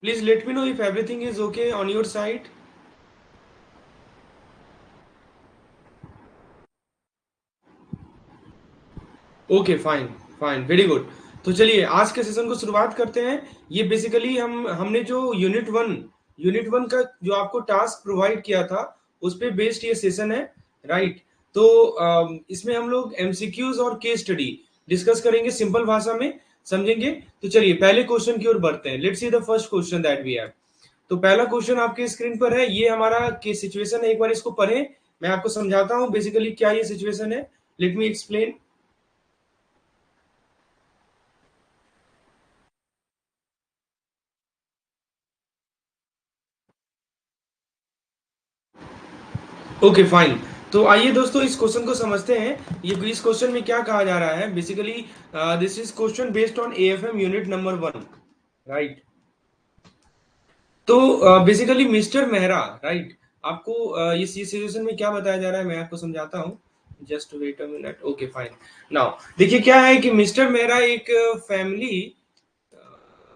Please let me know if everything is okay on your side. Okay, fine fine, very good. तो चलिए आज के session को शुरुआत करते हैं। ये बेसिकली हमने जो यूनिट वन का जो आपको टास्क प्रोवाइड किया था उस पे बेस्ड ये सेशन है, राइट। तो इसमें हम लोग एमसीक्यूज और केस स्टडी डिस्कस करेंगे, सिंपल भाषा में समझेंगे। तो चलिए पहले क्वेश्चन की ओर बढ़ते हैं। Let's see the first question that we have. तो पहला क्वेश्चन आपके स्क्रीन पर है, ये हमारा केस सिचुएशन है। एक बार इसको पढ़ें, मैं आपको समझाता हूँ बेसिकली क्या ये सिचुएशन है। Let me explain. Okay fine. तो आइए दोस्तों इस क्वेश्चन को समझते हैं। ये इस क्वेश्चन में क्या कहा जा रहा है basically, this is question based on AFM unit number 1, right. तो बेसिकली मिस्टर मेहरा, राइट, आपको इस सिचुएशन में क्या बताया जा रहा है मैं आपको समझाता हूँ। Just wait a minute. Okay fine. Now देखिए क्या है कि मिस्टर मेहरा एक फैमिली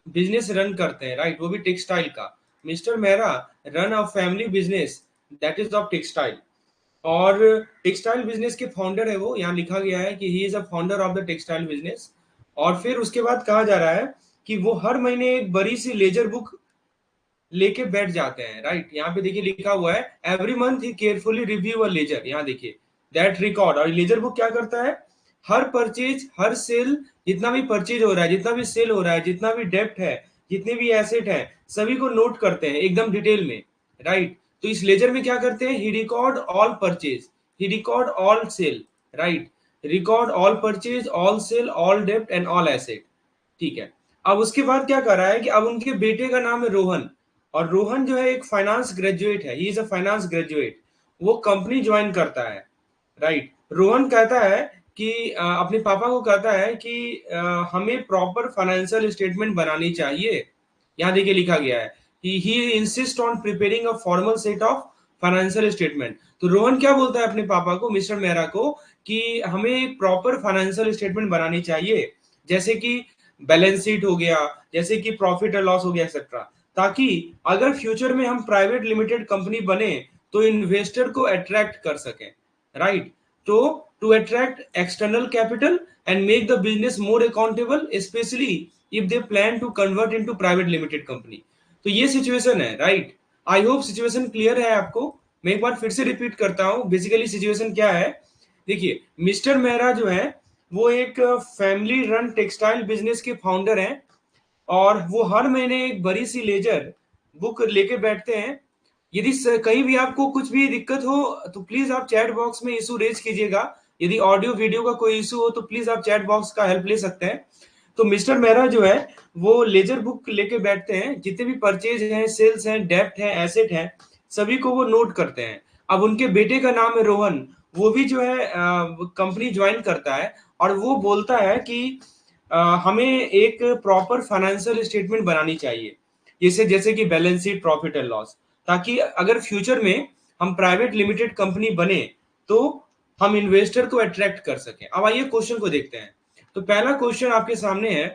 बिजनेस रन करते हैं, राइट, वो भी टेक्सटाइल का। Mister Mehra run a family business that is of textile. और टेक्सटाइल बिजनेस के फाउंडर है वो, यहाँ लिखा गया है कि he is a founder of the textile business. और फिर उसके बाद कहा जा रहा है कि वो हर महीने एक बड़ी सी लेजर बुक लेके बैठ जाते हैं, राइट। यहाँ पे देखिए लिखा हुआ है एवरी मंथ ही केयरफुली रिव्यू अ लेजर। यहाँ देखिए दैट रिकॉर्ड, और लेजर बुक क्या करता है, हर परचेज, हर सेल, जितना भी परचेज हो रहा है, जितना भी सेल हो रहा है, जितना भी डेप्ट है, जितने भी एसेट है, सभी को नोट करते हैं एकदम डिटेल में, राइट। तो इस लेजर में क्या करते हैं, he record all purchase, he record all sale, right, record all purchase, all sale, all डेप्ट एंड ऑल एसेट, ठीक है। अब उसके बाद क्या कर रहा है कि अब उनके बेटे का नाम है रोहन, और रोहन जो है एक फाइनेंस ग्रेजुएट है, he is a finance graduate. वो कंपनी ज्वाइन करता है, राइट। रोहन कहता है कि अपने पापा को कहता है कि हमें प्रॉपर फाइनेंशियल स्टेटमेंट बनानी चाहिए। यहाँ देखिए लिखा गया है he insist on preparing a formal set of financial statement. तो रोहन क्या बोलता है अपने पापा को, मिस्टर मेहरा को, कि हमें एक प्रॉपर फाइनेंशियल स्टेटमेंट बनानी चाहिए, जैसे कि बैलेंस शीट हो गया, जैसे कि प्रॉफिट और लॉस हो गया, एक्सेट्रा, ताकि अगर फ्यूचर में हम प्राइवेट लिमिटेड कंपनी बने तो इन्वेस्टर को अट्रैक्ट कर सकें, राइट। तो to attract external capital and make the business more accountable, especially if they plan to convert into private limited company. तो ये सिचुएशन है, right. I hope situation clear है आपको। मैं एक बार फिर से रिपीट करता हूं, बेसिकली सिचुएशन क्या है। देखिए मिस्टर मेहरा जो है वो एक फैमिली रन टेक्सटाइल बिजनेस के फाउंडर हैं, और वो हर महीने एक बड़ी सी लेजर बुक लेके बैठते हैं। यदि कहीं भी आपको कुछ भी दिक्कत हो तो प्लीज आप चैट बॉक्स में इशू रेज कीजिएगा। यदि ऑडियो वीडियो का कोई इशू हो तो प्लीज आप चैट बॉक्स का हेल्प ले सकते हैं। तो मिस्टर मेहरा जो है वो लेजर बुक लेके बैठते हैं, जितने भी परचेज हैं, सेल्स हैं, डेप्ट हैं, एसेट हैं, सभी को वो नोट करते हैं। अब उनके बेटे का नाम है रोहन, वो भी जो है कंपनी ज्वाइन करता है, और वो बोलता है कि हमें एक प्रॉपर फाइनेंशियल स्टेटमेंट बनानी चाहिए, जैसे जैसे कि balance sheet, profit and loss, ताकि अगर फ्यूचर में हम प्राइवेट लिमिटेड कंपनी बने तो हम इन्वेस्टर को अट्रैक्ट कर सकें। अब आइए क्वेश्चन को देखते हैं। तो पहला क्वेश्चन आपके सामने है।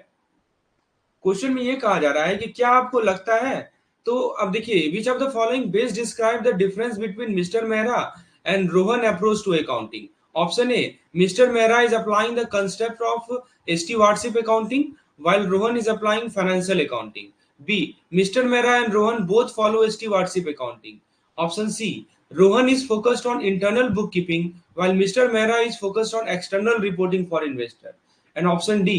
क्वेश्चन में ये कहा जा रहा है कि क्या आपको लगता है, तो अब देखिए which of the following best describe the difference between mister Mehra and Rohan approach to accounting. Option A, mister Mehra is applying the concept of stewardship accounting while Rohan is applying financial accounting. B, Mr. Mehra and Rohan both follow stewardship accounting. Option C, Rohan is focused on internal bookkeeping while Mr. Mehra is focused on external reporting for investor. And option D,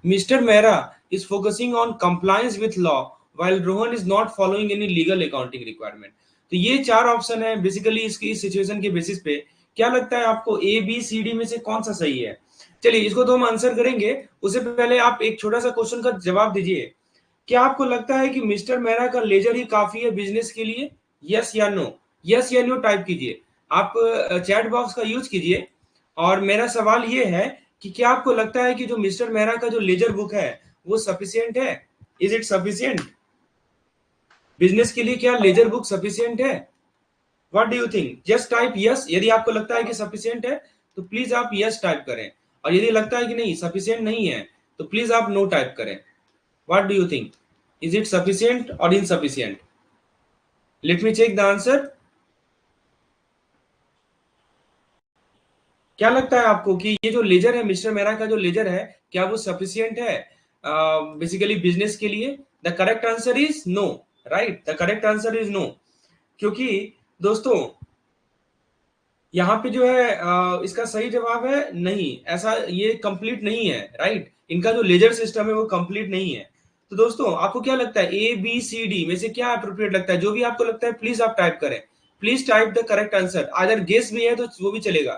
Mr. Mehra is focusing on compliance with law while Rohan is not following any legal accounting requirement. तो ये चार option है basically इसकी इस situation के basis पे। क्या लगता है आपको ए बी सी डी में से कौन सा सही है? चलिए इसको तो हम आंसर करेंगे, उससे पहले आप एक छोटा सा क्वेश्चन का जवाब दीजिए। क्या आपको लगता है कि मिस्टर मेहरा का लेजर ही काफी है बिजनेस के लिए? यस या नो? यस या नो टाइप कीजिए। आप चैट बॉक्स का यूज कीजिए। और मेरा सवाल ये है कि क्या आपको लगता है कि जो मिस्टर मेहरा का जो लेजर बुक है वो सफिशियंट है? इज इट सफिशियंट बिजनेस के लिए? क्या लेजर बुक सफिशियंट है? What do you think? Just type yes यदि आपको लगता है कि सफिशियंट है, तो प्लीज आप यस टाइप करें। और यदि लगता है कि नहीं सफिशियंट नहीं है, तो प्लीज आप नो टाइप करें। What do you think? Is it sufficient or insufficient? Let me check the answer. क्या लगता है आपको कि ये जो लेजर है, मिस्टर मेरा का जो लेजर है, क्या वो सफिशियंट है बेसिकली बिजनेस के लिए? The correct answer is no, right? The correct answer is no, क्योंकि दोस्तों यहाँ पे जो है इसका सही जवाब है नहीं, ऐसा ये कंप्लीट नहीं है, राइट? इनका जो लेजर सिस्टम है वो कंप्लीट नहीं है। तो दोस्तों आपको क्या लगता है, ए बी सी डी में से क्या अप्रोप्रिएट लगता है? जो भी आपको लगता है प्लीज आप टाइप करें, please type the correct answer. अगर गेस भी है तो वो भी चलेगा,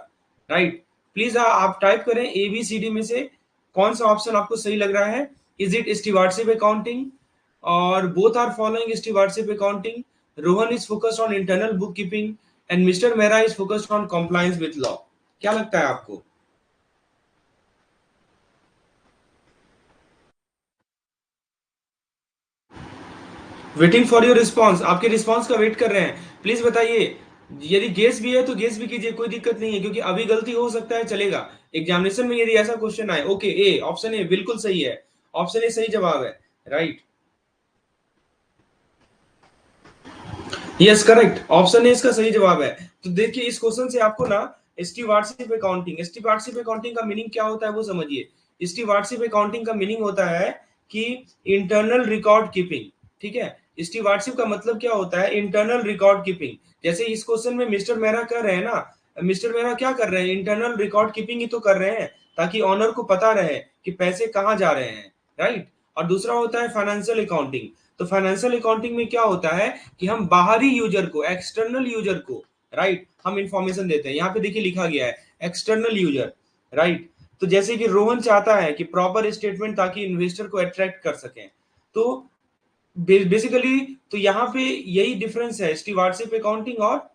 राइट? प्लीज आप टाइप करें ए बी सी डी में से कौन सा ऑप्शन आपको सही लग रहा है। इज इट स्टीवार्डशिप अकाउंटिंग, और both are following stewardship accounting? Rohan is focused on internal bookkeeping and mister Mehra is focused on compliance with law. क्या लगता है आपको? वेटिंग फॉर योर रिस्पॉन्स, आपके रिस्पॉन्स का वेट कर रहे हैं, प्लीज बताइए। यदि गेस भी है तो गेस भी कीजिए, कोई दिक्कत नहीं है, क्योंकि अभी गलती हो सकता है, चलेगा। एग्जामिनेशन में यदि ऐसा क्वेश्चन आए। ओके, ए, ऑप्शन ए बिल्कुल सही है, ऑप्शन ए सही जवाब है, right? Yes correct, option A इसका सही जवाब है। तो देखिए इस क्वेश्चन से आपको ना स्टीवार्डशिप अकाउंटिंग, स्टीवार्डशिप अकाउंटिंग का मीनिंग क्या होता है वो समझिए। स्टीवार्डशिप अकाउंटिंग का मीनिंग होता है कि इंटरनल रिकॉर्ड कीपिंग, ठीक है? स्टीवार्डशिप का मतलब क्या होता है? Internal record keeping. जैसे इस क्वेश्चन में मिस्टर मेहरा कर रहे हैं ना, मिस्टर मेहरा क्या कर रहे हैं? इंटरनल रिकॉर्ड कीपिंग ही तो कर रहे हैं, ताकि ऑनर को पता रहे कि पैसे कहाँ जा रहे हैं, राइट? और दूसरा होता है फाइनेंशियल अकाउंटिंग। तो फाइनेंशियल अकाउंटिंग में क्या होता है कि हम बाहरी यूजर को, एक्सटर्नल यूजर को, राइट, हम इंफॉर्मेशन देते हैं। यहाँ पे देखिए लिखा गया है एक्सटर्नल यूजर, राइट? तो जैसे कि रोहन चाहता है कि प्रॉपर स्टेटमेंट, ताकि इन्वेस्टर को अट्रैक्ट कर सकें। तो बेसिकली तो यहाँ पे यही डिफरेंस है स्टीवार्डशिप अकाउंटिंग और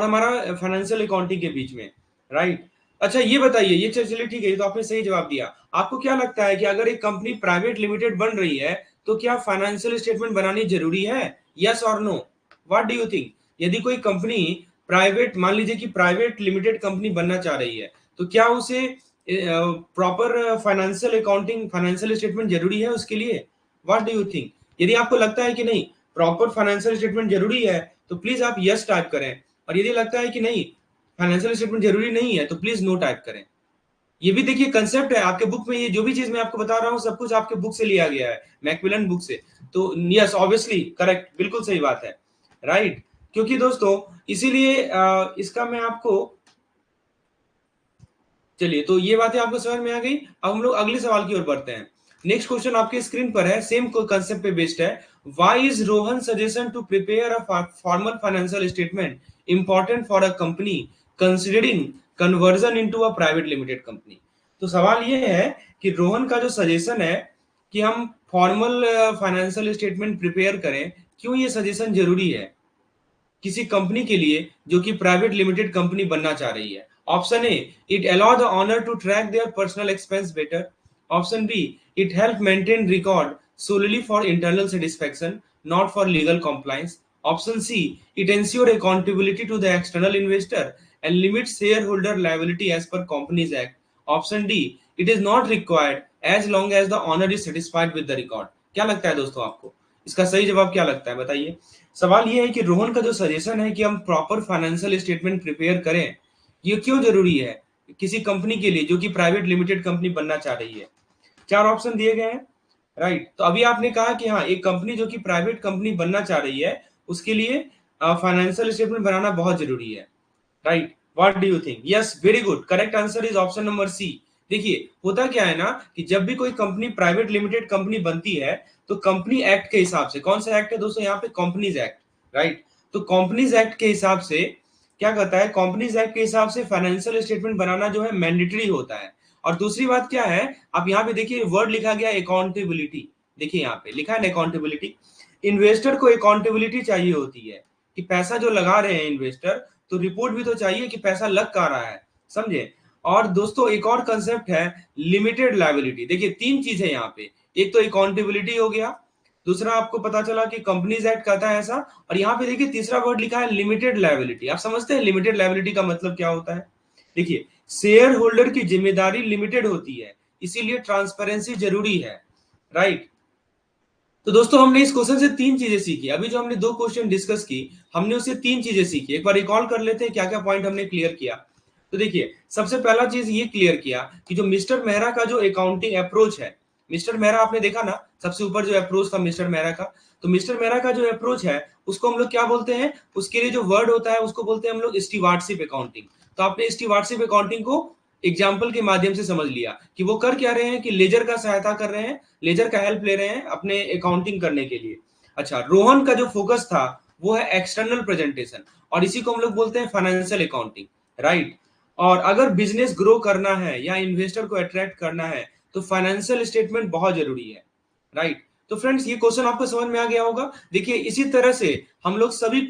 हमारा फाइनेंशियल अकाउंटिंग के बीच में, राइट? अच्छा ये बताइए, ये चलिए ठीक है, ये तो आपने सही जवाब दिया। आपको क्या लगता है कि अगर एक कंपनी प्राइवेट लिमिटेड बन रही है तो क्या फाइनेंशियल स्टेटमेंट बनानी जरूरी है? यस और no, what do you think? यदि कोई कंपनी प्राइवेट, मान लीजिए कि प्राइवेट लिमिटेड कंपनी बनना चाह रही है, तो क्या उसे proper financial accounting, financial statement जरूरी है उसके लिए? What do you think? यदि आपको लगता है कि नहीं प्रॉपर फाइनेंशियल स्टेटमेंट जरूरी है तो प्लीज आप यस टाइप करें, और यदि लगता है कि नहीं फाइनेंशियल स्टेटमेंट जरूरी नहीं है तो प्लीज नो टाइप करें। ये भी देखिए कंसेप्ट है आपके बुक में, ये जो भी चीज मैं आपको बता रहा हूँ सब कुछ आपके बुक से लिया गया है, मैकमिलन बुक से। तो यस ऑब्वियसली करेक्ट, बिल्कुल सही बात है, राइट? क्योंकि दोस्तों इसीलिए इसका मैं आपको, चलिए तो ये बातें आपको समझ में आ गई। अब हम लोग अगले सवाल की ओर बढ़ते हैं। नेक्स्ट क्वेश्चन आपके स्क्रीन पर है, सेम कंसेप्ट पे बेस्ड है। Why is Rohan suggestion to prepare a formal financial statement important for a company considering conversion into a private limited company? तो सवाल ये है कि रोहन का जो सजेशन है कि हम फॉर्मल फाइनेंशियल स्टेटमेंट प्रिपेयर करें, क्यों ये सजेशन जरूरी है किसी कंपनी के लिए जो कि प्राइवेट लिमिटेड कंपनी बनना चाह रही है? Option A, it allow the owner to track their personal expense better. Option B, it help maintain record solely for internal satisfaction, not for legal compliance. Option C, it ensure accountability to the external investor and limits shareholder liability as per Companies Act. Option D, it is not required as long as the owner is satisfied with the record. क्या लगता है दोस्तों आपको, इसका सही जवाब क्या लगता है बताइए? सवाल ये है कि रोहन का जो सजेशन है कि हम प्रॉपर फाइनेंशियल स्टेटमेंट प्रिपेयर करें, ये क्यों जरूरी है किसी कंपनी के लिए जो कि प्राइवेट लिमिटेड कंपनी बनना चाह रही है? चार ऑप्शन दिए गए हैं, राइट? तो अभी आपने कहा कि हाँ एक कंपनी जो कि प्राइवेट कंपनी बनना चाह रही है उसके लिए फाइनेंशियल स्टेटमेंट बनाना बहुत जरूरी है, right? What do you think? Yes very good, correct answer is option number C. देखिए होता क्या है ना कि जब भी कोई कंपनी प्राइवेट लिमिटेड कंपनी बनती है तो कंपनी एक्ट के हिसाब से, कौन सा एक्ट है दोस्तों यहाँ पे? Companies act, right? तो कंपनीज एक्ट के हिसाब से क्या कहता है, कंपनीज एक्ट के हिसाब से फाइनेंशियल स्टेटमेंट बनाना जो है मैंडेटरी होता है। और दूसरी बात क्या है, आप यहाँ पे देखिए वर्ड लिखा गया अकाउंटेबिलिटी, देखिए यहाँ पे लिखा है अकाउंटेबिलिटी। इन्वेस्टर को अकाउंटेबिलिटी चाहिए होती है कि पैसा जो लगा रहे हैं इन्वेस्टर, तो रिपोर्ट भी तो चाहिए कि पैसा लग कहाँ रहा है, समझे? और दोस्तों एक और कंसेप्ट है लिमिटेड लायबिलिटी। देखिए तीन चीज है यहाँ पे, एक तो अकाउंटेबिलिटी हो गया, दूसरा आपको पता चला कि कंपनीज एक्ट कहता है ऐसा, और यहाँ पे देखिए तीसरा वर्ड लिखा है लिमिटेड लायबिलिटी। आप समझते हैं लिमिटेड लायबिलिटी का मतलब क्या होता है? देखिए शेयर होल्डर की जिम्मेदारी लिमिटेड होती है, इसीलिए ट्रांसपेरेंसी जरूरी है, राइट? तो दोस्तों हमने इस क्वेश्चन से तीन चीजें सीखी। अभी जो हमने दो क्वेश्चन डिस्कस की, हमने उससे तीन चीजें सीखी। एक बार रिकॉल कर लेते हैं क्या क्या पॉइंट हमने क्लियर किया। तो देखिए, सबसे पहला चीज ये क्लियर किया कि जो मिस्टर मेहरा का जो अकाउंटिंग अप्रोच है, मिस्टर मेहरा आपने देखा ना, सबसे ऊपर जो अप्रोच था मिस्टर मेहरा का, तो मिस्टर मेहरा का जो अप्रोच है उसको हम लोग क्या बोलते हैं, उसके लिए जो वर्ड होता है उसको बोलते हैं हम लोग स्टीवार्डशिप अकाउंटिंग। तो आपने स्टीवार्डशिप अकाउंटिंग को एग्जाम्पल के माध्यम से समझ लिया कि वो कर क्या रहे हैं, कि लेजर का सहायता कर रहे हैं, लेजर का हेल्प ले रहे हैं अपने अकाउंटिंग करने के लिए। अच्छा, रोहन का जो फोकस था वो है एक्सटर्नल प्रेजेंटेशन, और इसी को हम लोग बोलते हैं फाइनेंशियल अकाउंटिंग, राइट। और अगर बिजनेस ग्रो करना है या इन्वेस्टर को अट्रैक्ट करना है तो फाइनेंशियल स्टेटमेंट बहुत जरूरी है, राइट। तो फ्रेंड्स, ये क्वेश्चन आपको समझ में आ गया होगा। देखिए, इसी तरह से हम लोग सभी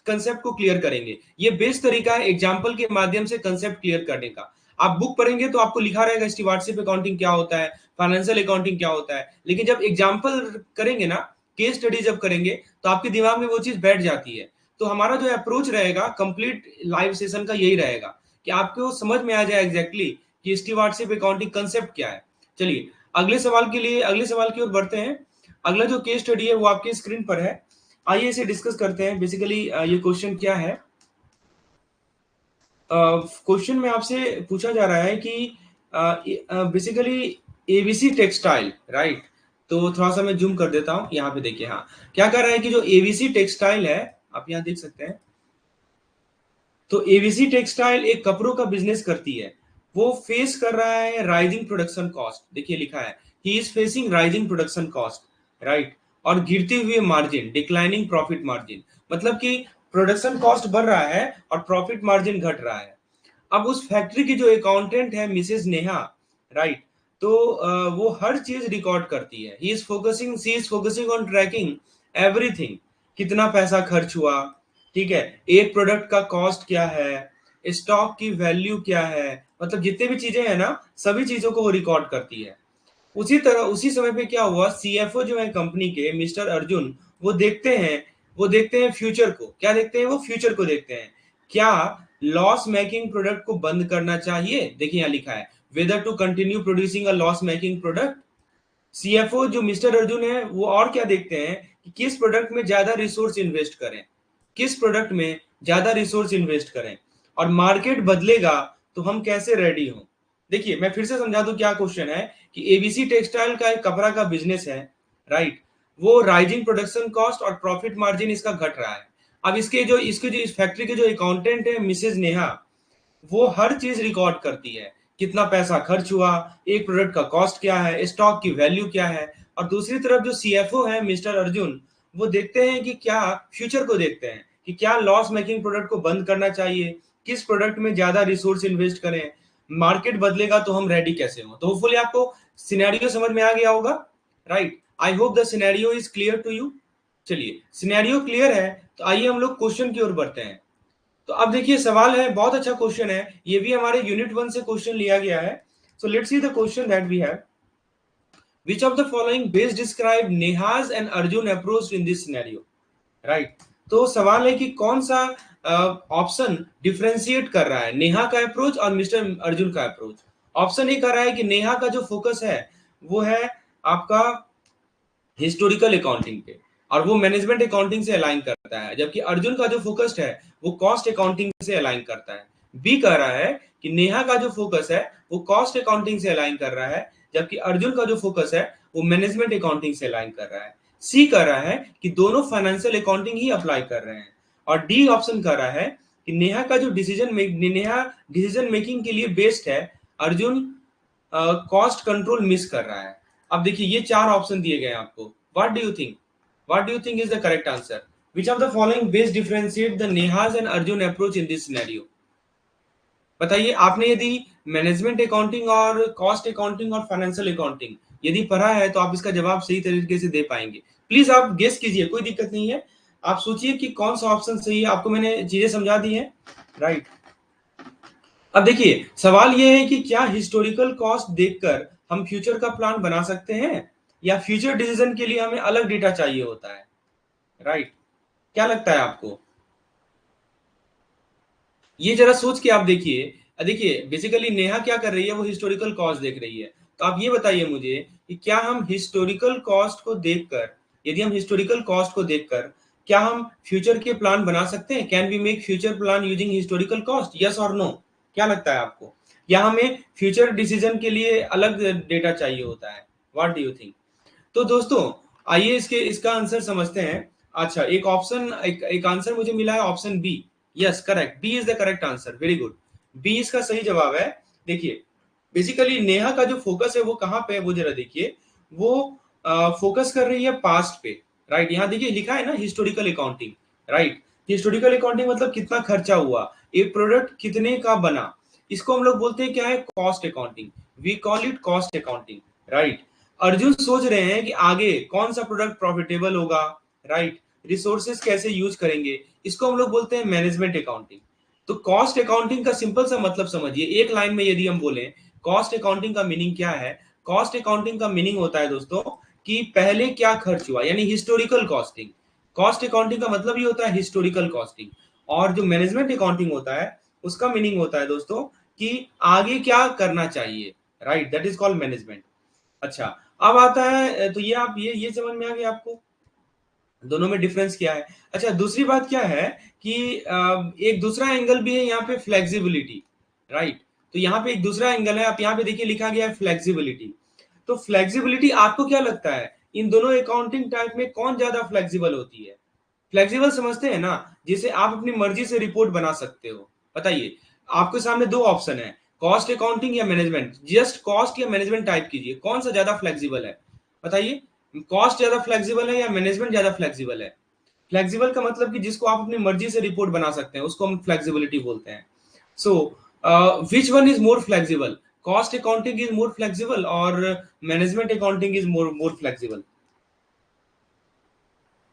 कंसेप्ट को क्लियर करेंगे। ये बेस्ट तरीका है एग्जाम्पल के माध्यम से कंसेप्ट क्लियर करने का। आप बुक पढ़ेंगे तो आपको लिखा रहेगा स्टीवार्डशिप अकाउंटिंग क्या होता है, फाइनेंशियल अकाउंटिंग क्या होता है, लेकिन जब एग्जाम्पल करेंगे ना, केस स्टडी जब करेंगे तो आपके दिमाग में वो चीज बैठ जाती है। तो हमारा जो अप्रोच रहेगा कंप्लीट लाइव सेशन का यही रहेगा कि आपको समझ में आ जाए एग्जैक्टली कि स्टीवार्डशिप अकाउंटिंग कंसेप्ट क्या है। चलिए, अगले सवाल की ओर बढ़ते हैं। अगला जो केस स्टडी है वो आपके स्क्रीन पर है। आइए इसे डिस्कस करते हैं। बेसिकली ये क्वेश्चन क्या है, क्वेश्चन में आपसे पूछा जा रहा है कि बेसिकली एबीसी टेक्सटाइल, राइट। तो थोड़ा सा मैं जूम कर देता हूं, यहाँ पे देखिए। हाँ, क्या कर रहा है कि जो एबीसी टेक्सटाइल है, आप यहाँ देख सकते हैं, तो एबीसी टेक्सटाइल एक कपड़ों का बिजनेस करती है। वो फेस कर रहा है राइजिंग प्रोडक्शन कॉस्ट। देखिए लिखा है he is facing rising production cost, right. और गिरते हुए मार्जिन, डिक्लाइनिंग प्रॉफिट मार्जिन, मतलब कि प्रोडक्शन कॉस्ट बढ़ रहा है और प्रॉफिट मार्जिन घट रहा है। अब उस फैक्ट्री की जो अकाउंटेंट है मिसेस नेहा, राइट, तो वो हर चीज रिकॉर्ड करती है। She is focusing on tracking everything. कितना पैसा खर्च हुआ, ठीक है, एक प्रोडक्ट का कॉस्ट क्या है, स्टॉक की वैल्यू क्या है, मतलब जितने भी चीजें हैं ना, सभी चीजों को वो रिकॉर्ड करती है। उसी तरह उसी समय पे क्या हुआ, सीएफओ जो है कंपनी के, मिस्टर अर्जुन, वो देखते हैं फ्यूचर को। क्या देखते हैं, वो फ्यूचर को देखते हैं। क्या लॉस मेकिंग प्रोडक्ट को बंद करना चाहिए, देखिए यहाँ लिखा है whether to continue producing a loss making product. CFO जो मिस्टर अर्जुन है वो और क्या देखते हैं कि किस प्रोडक्ट में ज्यादा रिसोर्स इन्वेस्ट करें, किस प्रोडक्ट में ज्यादा रिसोर्स इन्वेस्ट करें, और मार्केट बदलेगा तो हम कैसे रेडी हों। देखिए मैं फिर से समझा दूं क्या क्वेश्चन है, कि एबीसी टेक्सटाइल का एक कपड़ा का बिजनेस है, राइट। वो राइजिंग प्रोडक्शन कॉस्ट और प्रॉफिट मार्जिन इसका घट रहा है। अब इसके जो इस फैक्ट्री के जो अकाउंटेंट है मिसेज नेहा, वो हर चीज रिकॉर्ड करती है। कितना पैसा खर्च हुआ, एक प्रोडक्ट का कॉस्ट क्या है, स्टॉक की वैल्यू क्या है। और दूसरी तरफ जो सीएफओ है मिस्टर अर्जुन, वो देखते हैं कि क्या, फ्यूचर को देखते हैं कि क्या लॉस मेकिंग प्रोडक्ट को बंद करना चाहिए, किस प्रोडक्ट में ज्यादा रिसोर्स इन्वेस्ट करें, मार्केट बदलेगा तो हम रेडी कैसे हो। तो होपफुली आपको सिनेरियो समझ में आ गया होगा, right. I hope the scenario is clear to you. चलिए, सिनेरियो क्लियर है तो आइए हम लोग क्वेश्चन की ओर बढ़ते हैं। तो अब देखिए सवाल है, बहुत अच्छा क्वेश्चन है, ये भी हमारे यूनिट 1 से क्वेश्चन लिया गया है। So let's see the question that we have, which of the following best describe Neha's and Arjun approach in this scenario, right। तो सवाल है कि कौन सा ऑप्शन डिफरेंशिएट कर रहा है नेहा का अप्रोच और मिस्टर अर्जुन का अप्रोच। ऑप्शन ए कर रहा है कि नेहा का जो फोकस है वो है आपका हिस्टोरिकल अकाउंटिंग पे, और वो मैनेजमेंट अकाउंटिंग से अलाइन करता है, जबकि अर्जुन का जो फोकस्ड है वो कॉस्ट अकाउंटिंग से अलाइन करता है। बी कह रहा है कि नेहा का जो फोकस है वो कॉस्ट अकाउंटिंग से अलाइन कर रहा है, जबकि अर्जुन का जो फोकस है वो मैनेजमेंट अकाउंटिंग से अलाइन कर रहा है। सी कह रहा है कि दोनों फाइनेंशियल अकाउंटिंग ही अप्लाई कर रहे हैं। और डी ऑप्शन कह रहा है कि नेहा डिसीजन मेकिंग के लिए बेस्ट है, अर्जुन कॉस्ट कंट्रोल मिस कर रहा है। अब देखिए ये चार ऑप्शन दिए गए हैं आपको। What do you think is the correct answer, which of the following best differentiate the Neha's and Arjun approach in this scenario. बताइए, आपने यदि मैनेजमेंट अकाउंटिंग और कॉस्ट अकाउंटिंग और फाइनेंशियल अकाउंटिंग यदि पढ़ा है तो आप इसका जवाब सही तरीके से दे पाएंगे। प्लीज आप गेस कीजिए, कोई दिक्कत नहीं है। आप सोचिए कि कौन सा ऑप्शन सही है। आपको मैंने चीजें समझा दी हैं, राइट। अब देखिए सवाल यह है कि क्या हिस्टोरिकल कॉस्ट देखकर हम फ्यूचर का प्लान बना सकते हैं, या फ्यूचर डिसीजन के लिए हमें अलग डेटा चाहिए होता है, राइट। क्या लगता है आपको, ये जरा सोच के आप देखिए। देखिए बेसिकली नेहा क्या कर रही है, वो हिस्टोरिकल कॉस्ट देख रही है। तो आप ये बताइए मुझे कि क्या हम हिस्टोरिकल कॉस्ट को देखकर यदि हम हिस्टोरिकल कॉस्ट को देखकर क्या हम फ्यूचर के प्लान बना सकते हैं? Can we make future plan using historical cost? Yes और नो? क्या लगता है आपको? या हमें फ्यूचर डिसीजन के लिए अलग डेटा चाहिए होता है? What do you think? तो दोस्तों आइए इसका आंसर समझते हैं। अच्छा, एक आंसर मुझे मिला है option B. Yes, correct, B is the correct answer. Very good, B इसका सही जवाब है। देखिए, बेसिकली नेहा का जो फोकस है वो कहाँ पे है, वो जरा देखिए। वो फोकस कर रही है पास्ट पे, राइट। यहाँ देखिए लिखा है ना historical accounting, right. Historical accounting मतलब कितना खर्चा हुआ, एक प्रोडक्ट कितने का बना, इसको हम लोग बोलते हैं क्या है, cost accounting. We call it cost accounting, right. Arjun सोच रहे हैं कि आगे कौन सा प्रोडक्ट प्रॉफिटेबल होगा, राइट, रिसोर्सेज कैसे यूज करेंगे, इसको हम लोग बोलते हैं मैनेजमेंट अकाउंटिंग। तो कॉस्ट अकाउंटिंग का सिंपल सा मतलब समझिए, एक लाइन में यदि हम बोले कॉस्ट अकाउंटिंग का मीनिंग क्या है। कॉस्ट अकाउंटिंग का मीनिंग होता है दोस्तों कि पहले क्या खर्च हुआ, यानी हिस्टोरिकल कॉस्टिंग। कॉस्ट अकाउंटिंग का मतलब ही होता है हिस्टोरिकल कॉस्टिंग। और जो मैनेजमेंट अकाउंटिंग होता है उसका मीनिंग होता है दोस्तों कि आगे क्या करना चाहिए, right, that is called management. अच्छा, अब आता है, तो ये आप ये समझ में आ गया आपको दोनों में डिफरेंस क्या है। अच्छा, दूसरी बात क्या है कि एक दूसरा एंगल भी है यहाँ पे, फ्लेक्सिबिलिटी, राइट। तो यहाँ पे एक दूसरा एंगल है, आप यहाँ पे देखिए लिखा गया है फ्लेक्सिबिलिटी। तो फ्लेक्सिबिलिटी आपको क्या लगता है इन दोनों अकाउंटिंग टाइप में कौन ज्यादा फ्लेक्सिबल होती है? फ्लेक्सिबल समझते हैं ना, जिसे आप अपनी मर्जी से रिपोर्ट बना सकते हो। बताइए, आपके सामने दो ऑप्शन है, कॉस्ट अकाउंटिंग या मैनेजमेंट। जस्ट कॉस्ट या मैनेजमेंट टाइप कीजिए, कौन सा ज्यादा फ्लेक्सिबल है? बताइए, कॉस्ट ज्यादा फ्लेक्सिबल है या मैनेजमेंट ज्यादा फ्लेक्सिबल है? फ्लेक्सिबल का मतलब कि जिसको आप अपनी मर्जी से रिपोर्ट बना सकते हैं उसको हम फ्लेक्सिबिलिटी बोलते हैं। So which one is more flexible? Cost accounting is more flexible और management accounting is more flexible?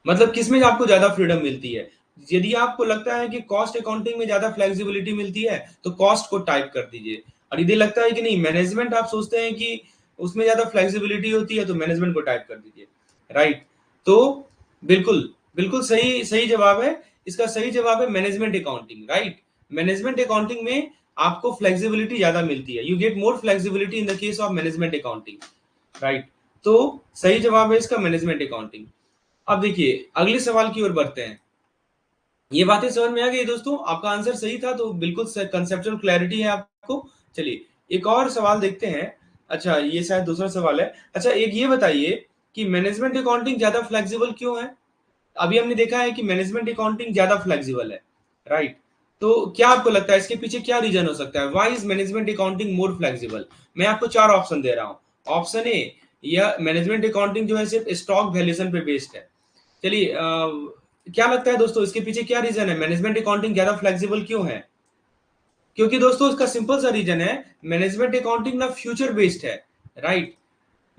मतलब किसमें आपको ज्यादा फ्रीडम मिलती है? यदि आपको लगता है कि कॉस्ट अकाउंटिंग में ज्यादा फ्लेक्सिबिलिटी मिलती है तो कॉस्ट को टाइप कर दीजिए, और यदि लगता है कि नहीं मैनेजमेंट, आप सोचते हैं कि उसमें ज्यादा फ्लेक्सिबिलिटी होती है, तो मैनेजमेंट को टाइप कर दीजिए, राइट। तो बिल्कुल बिल्कुल सही सही जवाब है। इसका सही जवाब है management accounting, right. Management accounting में आपको फ्लेक्सिबिलिटी ज्यादा मिलती है, you get more flexibility in the case of management accounting, right. तो सही जवाब है इसका मैनेजमेंट अकाउंटिंग। अब देखिए अगले सवाल की ओर बढ़ते हैं। ये बातें समझ में आ गई दोस्तों? आपका आंसर सही था, तो बिल्कुल कंसेप्चुअल क्लैरिटी है आपको। चलिए एक और सवाल देखते हैं। अच्छा, ये शायद दूसरा सवाल है। अच्छा, एक ये बताइए कि मैनेजमेंट अकाउंटिंग ज्यादा फ्लेक्सिबल क्यों है? अभी हमने देखा है कि मैनेजमेंट अकाउंटिंग ज्यादा फ्लेक्सिबल है, राइट। तो क्या आपको लगता है इसके पीछे क्या रीजन हो सकता है? Why is management accounting more flexible? मैं आपको चार ऑप्शन दे रहा हूँ। ऑप्शन ए, यह मैनेजमेंट अकाउंटिंग जो है सिर्फ स्टॉक वैल्यूएशन पे बेस्ड है। चलिए क्या लगता है दोस्तों इसके पीछे क्या रीजन है, मैनेजमेंट अकाउंटिंग ज्यादा फ्लेक्सिबल क्यों है? क्योंकि दोस्तों इसका सिंपल सा रीजन है, मैनेजमेंट अकाउंटिंग ना फ्यूचर बेस्ड है, राइट।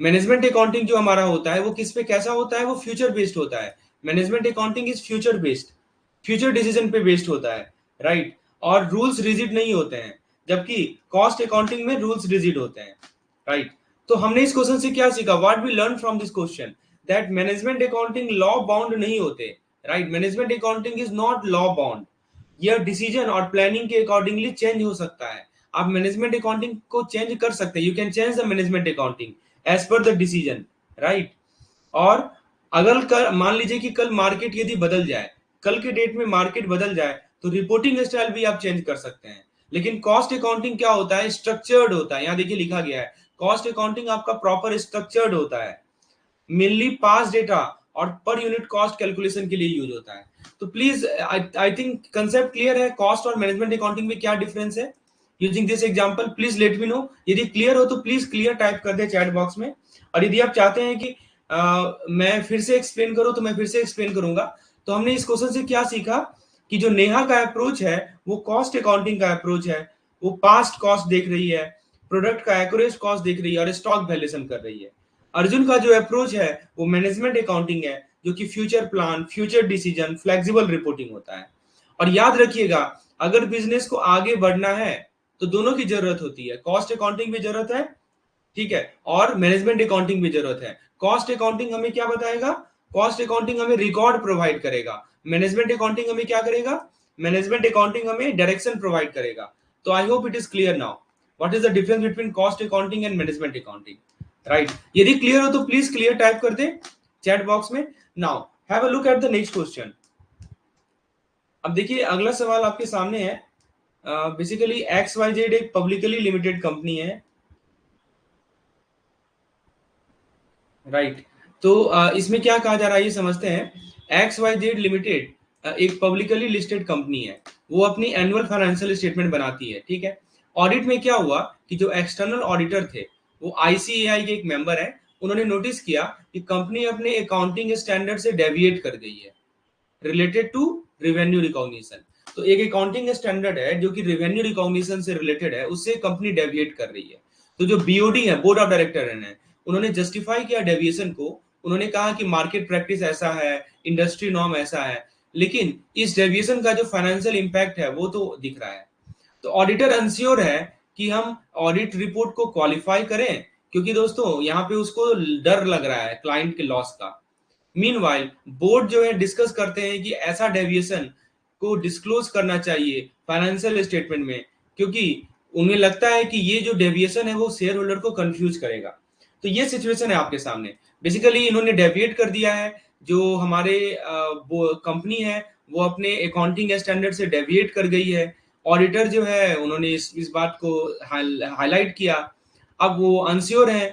मैनेजमेंट अकाउंटिंग जो हमारा होता है वो किस पे कैसा होता है, वो फ्यूचर बेस्ड होता है। Management accounting is future based, future decision पे बेस्ड होता है, राइट। और रूल्स रिजिड नहीं होते हैं, जबकि कॉस्ट अकाउंटिंग में रूल्स रिजिड होते हैं, राइट। तो हमने इस क्वेश्चन से क्या सीखा, what we learn from this question, that management accounting law bound नहीं होते, right. Management accounting is not law bound, यह डिसीजन और प्लानिंग के अकॉर्डिंगली चेंज हो सकता है। आप मैनेजमेंट अकाउंटिंग को चेंज कर सकते हैं, you can change the management accounting as per the decision, right. और अगर कल मान लीजिए कि कल मार्केट यदि बदल जाए, कल के डेट में मार्केट बदल जाए, तो रिपोर्टिंग स्टाइल भी आप चेंज कर सकते हैं। लेकिन कॉस्ट अकाउंटिंग क्या होता है, स्ट्रक्चर्ड होता है। यहाँ देखिए लिखा गया है, कॉस्ट अकाउंटिंग आपका प्रॉपर स्ट्रक्चर्ड होता है, मेनली पास डेटा और पर यूनिट कॉस्ट कैलकुलेशन के लिए यूज होता है। तो please I think concept clear है, कॉस्ट और मैनेजमेंट अकाउंटिंग में क्या डिफरेंस है। Using this example please let me no, यदि क्लियर हो तो प्लीज क्लियर टाइप कर दे चैट बॉक्स में। और यदि आप चाहते हैं कि मैं फिर से एक्सप्लेन करूं तो मैं फिर से एक्सप्लेन करूंगा। तो हमने इस क्वेश्चन से क्या सीखा कि जो नेहा का अप्रोच है वो कॉस्ट अकाउंटिंग का अप्रोच है, वो पास्ट कॉस्ट देख रही है, प्रोडक्ट का एक्यूरेट कॉस्ट देख रही है और स्टॉक वैल्यूएशन कर रही है। अर्जुन का जो अप्रोच है वो मैनेजमेंट अकाउंटिंग है, जो कि future plan, future decision, flexible reporting होता है। और याद रखिएगा, अगर बिजनेस को आगे बढ़ना है तो दोनों की जरूरत होती है, कॉस्ट अकाउंटिंग भी जरूरत है, ठीक है, और मैनेजमेंट अकाउंटिंग भी जरूरत है। कॉस्ट अकाउंटिंग हमें क्या बताएगा, कॉस्ट अकाउंटिंग हमें रिकॉर्ड प्रोवाइड करेगा, मैनेजमेंट अकाउंटिंग हमें क्या करेगा, मैनेजमेंट अकाउंटिंग हमें डायरेक्शन प्रोवाइड करेगा। तो I hope it is clear now what is the difference between cost accounting and management accounting, right. यदि क्लियर हो तो प्लीज क्लियर टाइप कर दे। चैट बॉक्स में। Now have a look at the next question. अब देखिए अगला सवाल आपके सामने है। बेसिकली एक्स वाई जेड एक पब्लिकली लिमिटेड कंपनी है, राइट। तो इसमें क्या कहा जा रहा है ये समझते हैं। एक्स वाई जेड लिमिटेड एक पब्लिकली लिस्टेड कंपनी है, वो अपनी एनुअल फाइनेंशियल स्टेटमेंट बनाती है, ठीक है। ऑडिट में क्या हुआ कि जो एक्सटर्नल ऑडिटर थे वो आईसीएआई के एक मेंबर है, उन्होंने नोटिस किया कि कंपनी अपने अकाउंटिंग स्टैंडर्ड से डेविएट कर गई है रिलेटेड टू रेवेन्यू रिकॉग्निशन। तो एक अकाउंटिंग स्टैंडर्ड है जो कि रेवेन्यू रिकॉग्निशन से रिलेटेड है, उससे कंपनी डेविएट कर रही है। तो जो बीओडी है, बोर्ड ऑफ डायरेक्टर है, उन्होंने जस्टिफाई किया डेविएशन को। उन्होंने कहा कि मार्केट प्रैक्टिस ऐसा है, इंडस्ट्री नॉर्म ऐसा है, लेकिन इस डेविएशन का जो फाइनेंशियल इंपैक्ट है वो तो दिख रहा है। तो ऑडिटर अनश्योर है कि हम ऑडिट रिपोर्ट को क्वालिफाई करें, क्योंकि दोस्तों यहाँ पे उसको डर लग रहा है क्लाइंट के लॉस का। मीनवाइल बोर्ड जो है डिस्कस करते हैं कि ऐसा डेविएशन को डिस्क्लोज करना चाहिए फाइनेंशियल स्टेटमेंट में, क्योंकि उन्हें लगता है कि ये जो डेविएशन है वो शेयर होल्डर को कंफ्यूज करेगा। तो ये सिचुएशन है आपके सामने। बेसिकली इन्होंने डेविएट कर दिया है, जो हमारे वो कंपनी है वो अपने अकाउंटिंग स्टैंडर्ड से डेविएट कर गई है। ऑडिटर जो है उन्होंने इस बात को हाईलाइट किया। अब वो अनश्योर है,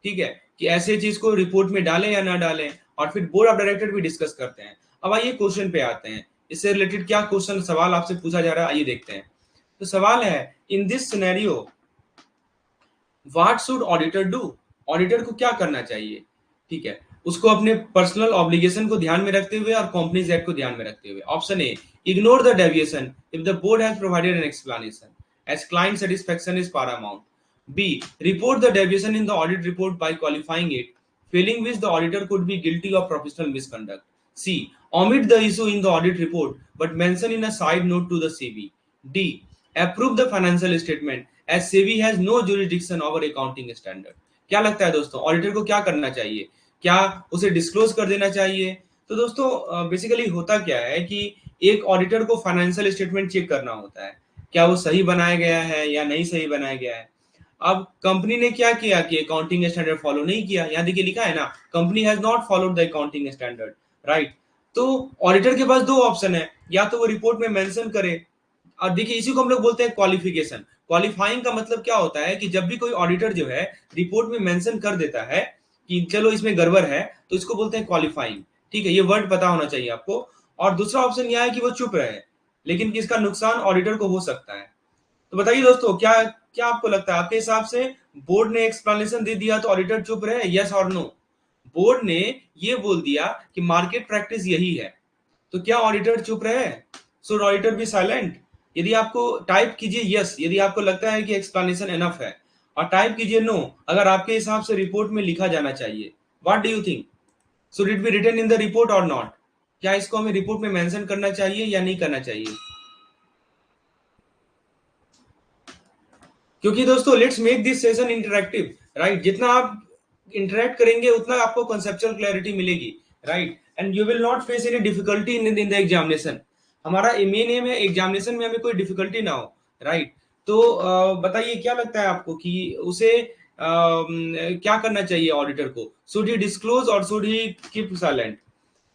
ठीक है, कि ऐसे चीज को रिपोर्ट में डालें या ना डालें, और फिर बोर्ड ऑफ डायरेक्टर भी डिस्कस करते हैं। अब आइए क्वेश्चन पे आते हैं, इससे रिलेटेड क्या क्वेश्चन सवाल आपसे पूछा जा रहा है, आइए देखते हैं। तो सवाल है, in this scenario what should auditor do. Auditor को क्या करना चाहिए, ठीक है, उसको अपने पर्सनल ऑब्लिगेशन को ध्यान में रखते हुए और कंपनीज एक्ट को ध्यान में रखते हुए। Option A, ignore the deviation if the board has provided an explanation as client satisfaction is paramount. B, report the deviation in the audit report by qualifying it, failing which the auditor could be guilty of professional misconduct. C, omit the issue in the audit report but mention in a side note to the SEBI. D, approve the financial statement as SEBI has no jurisdiction over accounting standard. क्या लगता है दोस्तों, auditor को क्या करना चाहिए? क्या उसे डिस्क्लोज कर देना चाहिए? तो दोस्तों बेसिकली होता क्या है कि एक ऑडिटर को फाइनेंशियल स्टेटमेंट चेक करना होता है, क्या वो सही बनाया गया है या नहीं सही बनाया गया है। अब कंपनी ने क्या किया कि अकाउंटिंग स्टैंडर्ड फॉलो नहीं किया, यहाँ देखिए लिखा है ना, company has not followed the accounting standard, right. तो ऑडिटर के पास दो ऑप्शन है, या तो वो रिपोर्ट में मेंशन करे, और देखिए इसी को हम लोग बोलते हैं क्वालिफिकेशन। क्वालिफाइंग का मतलब क्या होता है कि जब भी कोई ऑडिटर जो है रिपोर्ट में मेंशन कर देता है कि चलो इसमें गड़बड़ है, तो इसको बोलते हैं क्वालिफाइंग, ठीक है, ये वर्ड पता होना चाहिए आपको। और दूसरा ऑप्शन यह है कि वो चुप रहे, लेकिन इसका नुकसान ऑडिटर को हो सकता है। तो बताइए दोस्तों, क्या क्या आपको लगता है, आपके हिसाब से बोर्ड ने एक्सप्लेनेशन दे दिया तो ऑडिटर चुप रहे, यस और नो? बोर्ड ने ये बोल दिया कि मार्केट प्रैक्टिस यही है, तो क्या ऑडिटर चुप रहे? Should auditor be silent? यदि आपको टाइप कीजिए यस यदि आपको लगता है कि एक्सप्लेनेशन एनफ है, और टाइप कीजिए नो अगर आपके हिसाब से रिपोर्ट में लिखा जाना चाहिए। What do you think, should it be written in the report और नॉट? क्या इसको हमें रिपोर्ट में मेंशन करना चाहिए या नहीं करना चाहिए? क्योंकि दोस्तों let's make this session interactive, right. जितना आप इंटरेक्ट करेंगे उतना आपको कंसेप्चुअल क्लैरिटी मिलेगी, right, and you will not face any difficulty in the examination. हमारा मेन एम है एग्जामिनेशन में हमें कोई डिफिकल्टी ना हो, राइट। तो बताइए क्या लगता है आपको कि उसे क्या करना चाहिए ऑडिटर को, शुड ही डिस्क्लोज और शुड ही कीप साइलेंट?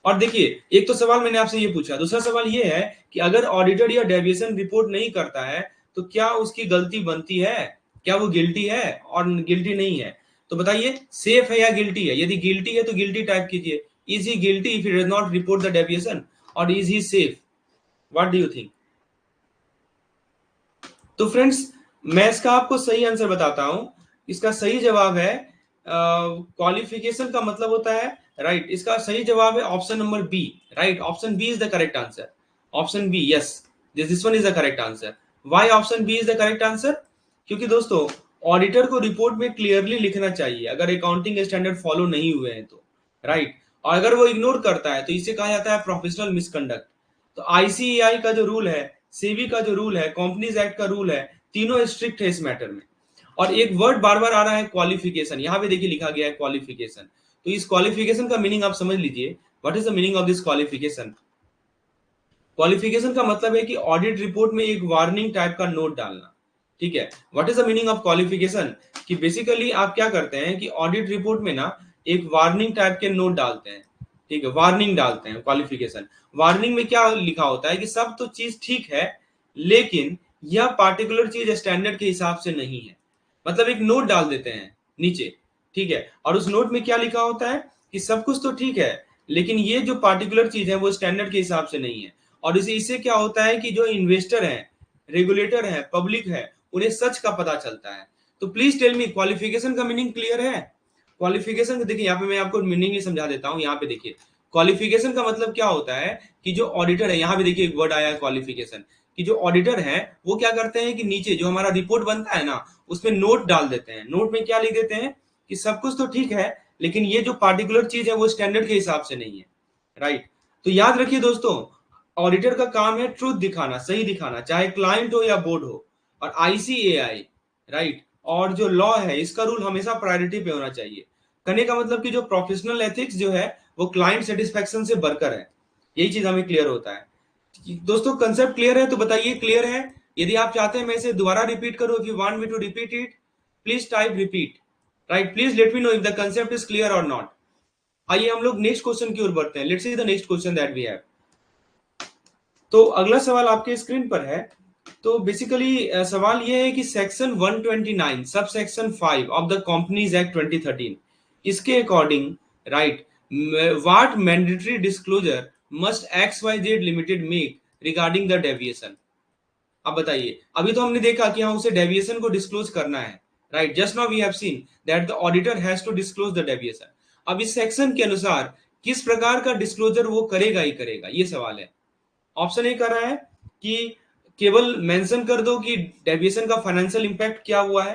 और देखिए एक तो सवाल मैंने आपसे ये पूछा, दूसरा सवाल ये है कि अगर ऑडिटर या डेविएशन रिपोर्ट नहीं करता है तो क्या उसकी गलती बनती है, क्या वो गिल्टी है और गिल्टी नहीं है? तो बताइए सेफ है या गिल्टी है? यदि गिल्टी है तो गिल्टी टाइप कीजिए, is he guilty if he does not report the deviation, और is he safe? What do you think? तो फ्रेंड्स मैं इसका आपको सही आंसर बताता हूं। इसका सही जवाब है क्वालिफिकेशन का मतलब होता है, राइट। इसका सही जवाब है option number B, right. Option B is the correct answer. Option B, yes, this one is the correct answer. Why option B is the correct answer? क्योंकि दोस्तों ऑडिटर को रिपोर्ट में क्लियरली लिखना चाहिए अगर अकाउंटिंग स्टैंडर्ड फॉलो नहीं हुए हैं तो, राइट। और अगर वो इग्नोर करता है तो इसे कहा जाता है प्रोफेशनल मिसकंडक्ट। तो आईसीएआई का जो रूल है, सेबी का जो रूल है, कंपनीज एक्ट का रूल है, तीनों स्ट्रिक्ट है इस मैटर में। और एक वर्ड बार बार आ रहा है क्वालिफिकेशन, यहाँ पे देखिए लिखा गया है क्वालिफिकेशन। तो इस क्वालिफिकेशन का मीनिंग आप समझ लीजिए। What is the meaning of this qualification? Qualification का मतलब है कि ऑडिट रिपोर्ट में एक वार्निंग टाइप का नोट डालना, ठीक है। What is the meaning of qualification? कि बेसिकली आप क्या करते हैं कि ऑडिट रिपोर्ट में ना एक वार्निंग टाइप के नोट डालते हैं, ठीक है, वार्निंग डालते हैं, क्वालिफिकेशन। वार्निंग में क्या लिखा होता है कि सब तो चीज ठीक है, लेकिन यह पार्टिकुलर चीज स्टैंडर्ड के हिसाब से नहीं है। मतलब एक नोट डाल देते हैं नीचे, ठीक है, और उस नोट में क्या लिखा होता है कि सब कुछ तो ठीक है, लेकिन ये जो पार्टिकुलर चीज है वो स्टैंडर्ड के हिसाब से नहीं है। और इससे क्या होता है कि जो इन्वेस्टर है, रेगुलेटर है, पब्लिक है, उन्हें सच का पता चलता है। तो प्लीज टेल मी, क्वालिफिकेशन का मीनिंग क्लियर है? क्वालिफिकेशन देखिए, यहाँ पे मैं आपको मीनिंग ही समझा देता हूँ। यहाँ पे देखिए, क्वालिफिकेशन का मतलब क्या होता है कि जो ऑडिटर है, यहाँ पे देखिए एक वर्ड आया है क्वालिफिकेशन, कि जो ऑडिटर है वो क्या करते हैं कि नीचे जो हमारा रिपोर्ट बनता है ना, उसमें नोट डाल देते हैं। नोट में क्या लिख देते हैं कि सब कुछ तो ठीक है, लेकिन ये जो पार्टिकुलर चीज है वो स्टैंडर्ड के हिसाब से नहीं है, राइट। तो याद रखिए दोस्तों, ऑडिटर का काम है ट्रूथ दिखाना, सही दिखाना, चाहे क्लाइंट हो या बोर्ड हो। और आईसीएआई, राइट, और जो लॉ है इसका रूल हमेशा प्रायोरिटी पे होना चाहिए। कहने का मतलब कि जो प्रोफेशनल एथिक्स जो है वो क्लाइंट सेटिस्फेक्शन से बढ़कर है। यही चीज हमें क्लियर होता है। दोस्तों कंसेप्ट क्लियर है तो बताइए क्लियर है। यदि आप चाहते हैं मैं इसे दोबारा रिपीट करूं, if you want me to repeat it, please type repeat, right. Please let me know if the concept is clear और नॉट। आइए हम लोग नेक्स्ट क्वेश्चन की ओर बढ़ते हैं। Let's see the next question that we have. तो अगला सवाल आपके स्क्रीन पर है। तो बेसिकली सवाल यह है कि section 129 sub section 5 of the companies act 2013, इसके according, right, what mandatory disclosure must X Y Z limited make regarding the deviation. अब बताइए, अभी तो हमने देखा कि हाँ उसे डेविएशन को डिस्क्लोज करना है, right. Just now we have seen that the auditor has to disclose the deviation. अब इस सेक्शन के अनुसार किस प्रकार का डिस्क्लोजर वो करेगा ही करेगा, ये सवाल है। ऑप्शन ए कर रहा है कि केवल मेंशन कर दो कि डेविएशन का फाइनेंशियल इंपैक्ट क्या हुआ है,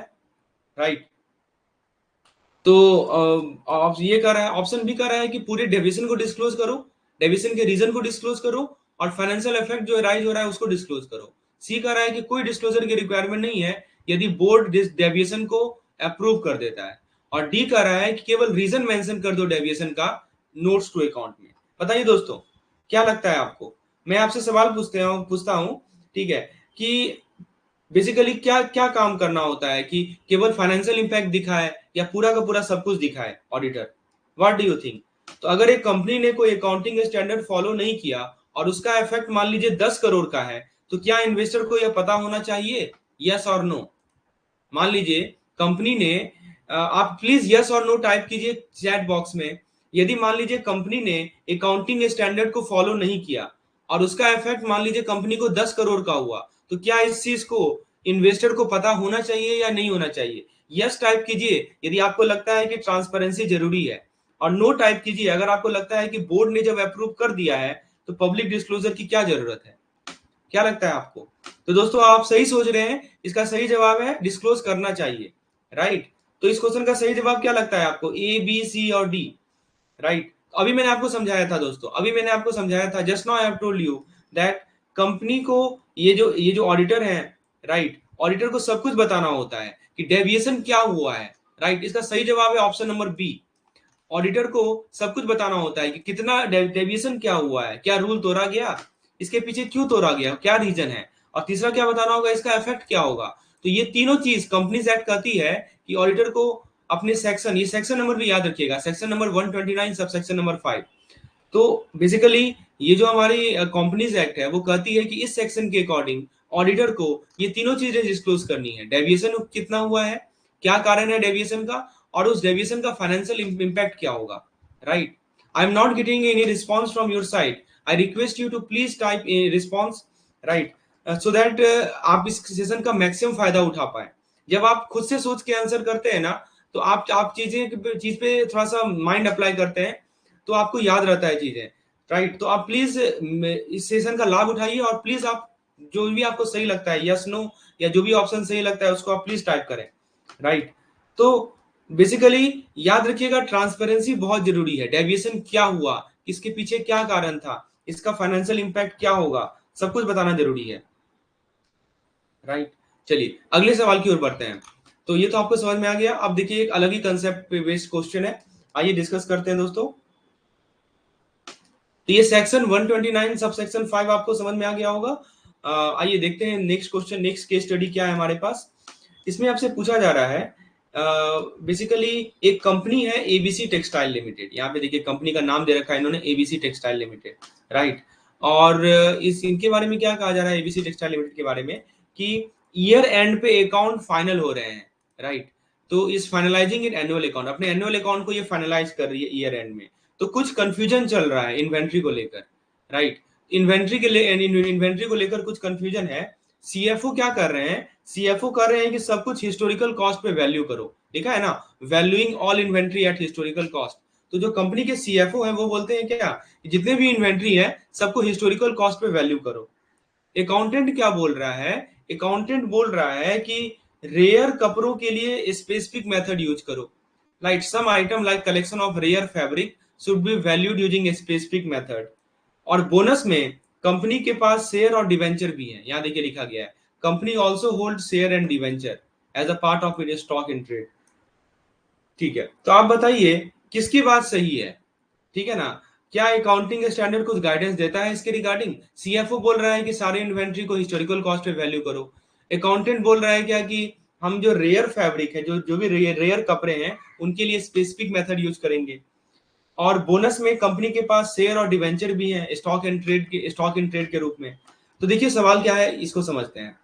राइट। तो ये कर रहा है, ऑप्शन बी कर रहा है कि पूरे डेविएशन को डिस्क्लोज करो, डेविएशन के रीजन को डिस्क्लोज करो, और फाइनेंशियल इफेक्ट जो राइज हो रहा है उसको डिस्क्लोज करो। सी कर रहा है कि कोई डिस्क्लोजर की रिक्वायरमेंट नहीं है यदि बोर्ड डेविएशन को अप्रूव कर देता है। और डी कर रहा है कि केवल रीजन मेंशन कर दो डेविएशन का नोट्स टू अकाउंट में। बताइए दोस्तों, क्या लगता है आपको? मैं आपसे सवाल पूछता हूं, ठीक है, कि बेसिकली क्या क्या काम करना होता है, कि केवल फाइनेंशियल इंपैक्ट दिखाए या पूरा का पूरा सब कुछ दिखाए auditor? What do you think? तो अगर एक कंपनी ने कोई अकाउंटिंग स्टैंडर्ड फॉलो नहीं किया और उसका इफेक्ट मान लीजिए 10 करोड़ का है, तो क्या इन्वेस्टर को यह पता होना चाहिए, यस और नो? मान लीजिए कंपनी ने आप प्लीज यस और नो टाइप कीजिए चैट बॉक्स में। यदि मान लीजिए कंपनी ने अकाउंटिंग स्टैंडर्ड को फॉलो नहीं किया और उसका इफेक्ट मान लीजिए कंपनी को 10 करोड़ का हुआ, तो क्या इस चीज को इन्वेस्टर को पता होना चाहिए या नहीं होना चाहिए? यस टाइप कीजिए यदि आपको लगता है कि ट्रांसपेरेंसी जरूरी है, और नो टाइप कीजिए अगर आपको लगता है कि बोर्ड ने जब अप्रूव कर दिया है तो पब्लिक डिस्क्लोजर की क्या जरूरत है। क्या लगता है आपको? तो दोस्तों आप सही सोच रहे हैं, इसका सही जवाब है डिस्क्लोज करना चाहिए, राइट। तो इस क्वेश्चन का सही जवाब क्या लगता है आपको, ए बी सी और डी, राइट। अभी मैंने आपको समझाया था दोस्तों, अभी मैंने आपको समझाया था, just now I have told you that company को ये जो ऑडिटर है, राइट, ऑडिटर को सब कुछ बताना होता है कि डेविएशन क्या हुआ है, राइट। इसका सही जवाब है ऑप्शन नंबर बी। ऑडिटर को सब कुछ बताना होता है कि कितना डेविएशन क्या हुआ है, क्या रूल तोड़ा गया, इसके पीछे क्यों तोड़ा गया, क्या रीजन है, और तीसरा क्या बताना होगा, इसका इफेक्ट क्या होगा। तो ये तीनों चीज कंपनीज एक्ट कहती है कि ऑडिटर को अपने सेक्शन, ये सेक्शन नंबर भी याद रखिएगा, section number 129 sub section number 5। तो बेसिकली ये जो हमारी कंपनीज एक्ट है वो कहती है कि इस सेक्शन के अकॉर्डिंग ऑडिटर को ये तीनों चीजें डिस्क्लोज करनी है, डेविएशन कितना हुआ है, क्या कारण है डेविएशन का, और उस डेविएशन का फाइनेंशियल इंपैक्ट क्या होगा, right. I am not getting any response from your side, I request you to please type a response, right, so that आप इस सेशन का मैक्सिमम फायदा उठा पाए। जब आप खुद से सोच के आंसर करते हैं ना, तो आप चीज पे थोड़ा सा माइंड अप्लाई करते हैं तो आपको याद रहता है चीजें, राइट। तो आप प्लीज इस सेशन का लाभ उठाइए और प्लीज आप जो भी आपको सही लगता है, यस नो या जो भी ऑप्शन सही लगता है उसको आप प्लीज टाइप करें, राइट। तो बेसिकली याद रखिएगा ट्रांसपेरेंसी बहुत जरूरी है, डेविएशन क्या हुआ, इसके पीछे क्या कारण था, इसका फाइनेंशियल इंपैक्ट क्या होगा, सब कुछ बताना जरूरी है, राइट। चलिए अगले सवाल की ओर बढ़ते हैं। तो ये तो आपको समझ में आ गया। अब देखिए एक अलग ही कंसेप्ट पे बेस्ड क्वेश्चन है, आइए डिस्कस करते हैं दोस्तों। तो ये सेक्शन 129 सब सेक्शन 5 आपको समझ में आ गया होगा। आइए देखते हैं next question, next case study क्या है हमारे पास। इसमें आपसे पूछा जा रहा है बेसिकली एक कंपनी है एबीसी टेक्सटाइल लिमिटेड। यहाँ पे देखिए कंपनी का नाम दे रखा है इन्होंने, एबीसी टेक्सटाइल लिमिटेड, राइट। और इस इनके बारे में क्या कहा जा रहा है एबीसी टेक्सटाइल लिमिटेड के बारे में, कि ईयर एंड पे अकाउंट फाइनल हो रहे हैं, राइट। तो इस फाइनलाइजिंग इन एनुअल अकाउंट, अपने एनुअल अकाउंट को ये फाइनलाइज कर रही है ईयर एंड में। तो कुछ कंफ्यूजन चल रहा है इन्वेंट्री को लेकर, राइट। इन्वेंट्री को लेकर कुछ कंफ्यूजन है। सीएफओ क्या कर रहे हैं, सीएफओ कर रहे हैं कि सब कुछ हिस्टोरिकल कॉस्ट पे वैल्यू करो, देखा है ना, valuing all inventory at historical cost. तो जो कंपनी के सीएफओ हैं वो बोलते हैं क्या, जितने भी इन्वेंट्री है सबको हिस्टोरिकल कॉस्ट पे वैल्यू करो। अकाउंटेंट क्या बोल रहा है, अकाउंटेंट बोल रहा है कि रेयर कपड़ों के लिए स्पेसिफिक मेथड यूज करो, like some item like collection of rare fabric should be valued using a specific method. और बोनस में कंपनी के पास शेयर और डिवेंचर भी है, यहां देखिए लिखा गया है company also hold share and debenture as a part of it stock in trade. ठीक है, तो आप बताइए किसकी बात सही है, ठीक है ना। क्या अकाउंटिंग स्टैंडर्ड कुछ गाइडेंस देता है इसके रिगार्डिंग? सीएफओ बोल रहा है कि सारे इन्वेंट्री को हिस्टोरिकल कॉस्ट पे वैल्यू करो। अकाउंटेंट बोल रहा है क्या कि हम जो रेयर फैब्रिक है, जो जो भी रेयर कपड़े हैं उनके लिए स्पेसिफिक मेथड यूज करेंगे। और बोनस में कंपनी के पास शेयर और डिवेंचर भी है स्टॉक इन ट्रेड के रूप में। तो देखिए सवाल क्या है, इसको समझते हैं।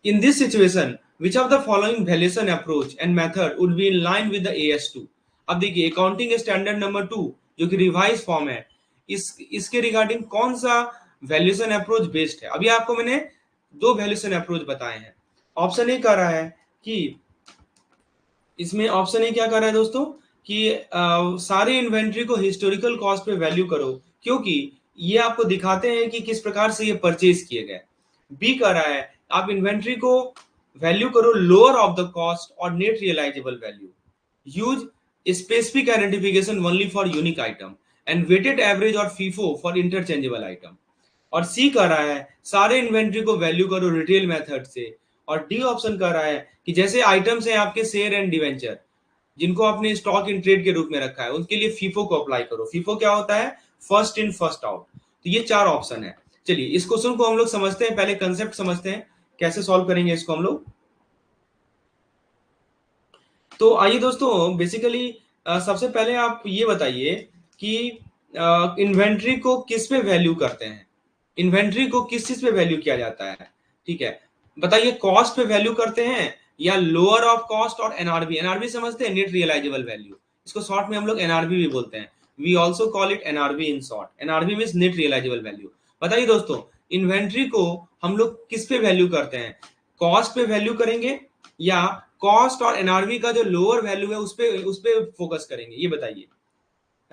In this situation, which of the following valuation approach and method would be in line with the AS2? अब देखिए अकाउंटिंग स्टैंडर्ड नंबर 2 जो कि रिवाइज फॉर्म है, इसके रिगार्डिंग कौन सा वैल्यूएशन अप्रोच बेस्ड है? अभी आपको मैंने दो वैल्यूएशन अप्रोच बताए हैं। ऑप्शन ए कह रहा है कि इसमें ऑप्शन ए क्या कर रहा है दोस्तों, कि सारे इन्वेंट्री को हिस्टोरिकल कॉस्ट पे वैल्यू करो, क्योंकि ये आपको दिखाते हैं कि किस प्रकार से ये परचेज किए गए। बी कर रहा है आप इन्वेंट्री को वैल्यू करो लोअर ऑफ द कॉस्ट और net realisable value, use specific identification only for unique item and weighted average और फीफो फॉर इंटरचेंजेबल आइटम। और सी कर रहा है सारे इन्वेंट्री को वैल्यू करो रिटेल मेथड से। और डी ऑप्शन कर रहा है कि जैसे आइटम्स हैं आपके शेयर एंड डिवेंचर जिनको आपने स्टॉक इन ट्रेड के रूप में रखा है उनके लिए फीफो को अप्लाई करो। फीफो क्या होता है, फर्स्ट इन फर्स्ट आउट। तो ये चार ऑप्शन है। चलिए इस क्वेश्चन को हम लोग समझते हैं, पहले कंसेप्ट समझते हैं कैसे सॉल्व करेंगे इसको हम लोग। तो आइए दोस्तों, बेसिकली सबसे पहले आप ये बताइए कि इन्वेंट्री को किस पे वैल्यू करते हैं, इन्वेंट्री को किस चीज पे वैल्यू किया जाता है, ठीक है। बताइए कॉस्ट पे वैल्यू करते हैं या लोअर ऑफ कॉस्ट और एनआरबी। एनआरबी समझते हैं, नेट रियलाइजेबल वैल्यू, इसको शॉर्ट में हम लोग एनआरबी भी बोलते हैं। We also call it NRV in short. NRV means net realisable value. बताइए दोस्तों इन्वेंट्री को हम लोग किस पे वैल्यू करते हैं, कॉस्ट पे वैल्यू करेंगे या कॉस्ट और एनआरबी का जो लोअर वैल्यू है उस पे फोकस करेंगे, ये बताइए,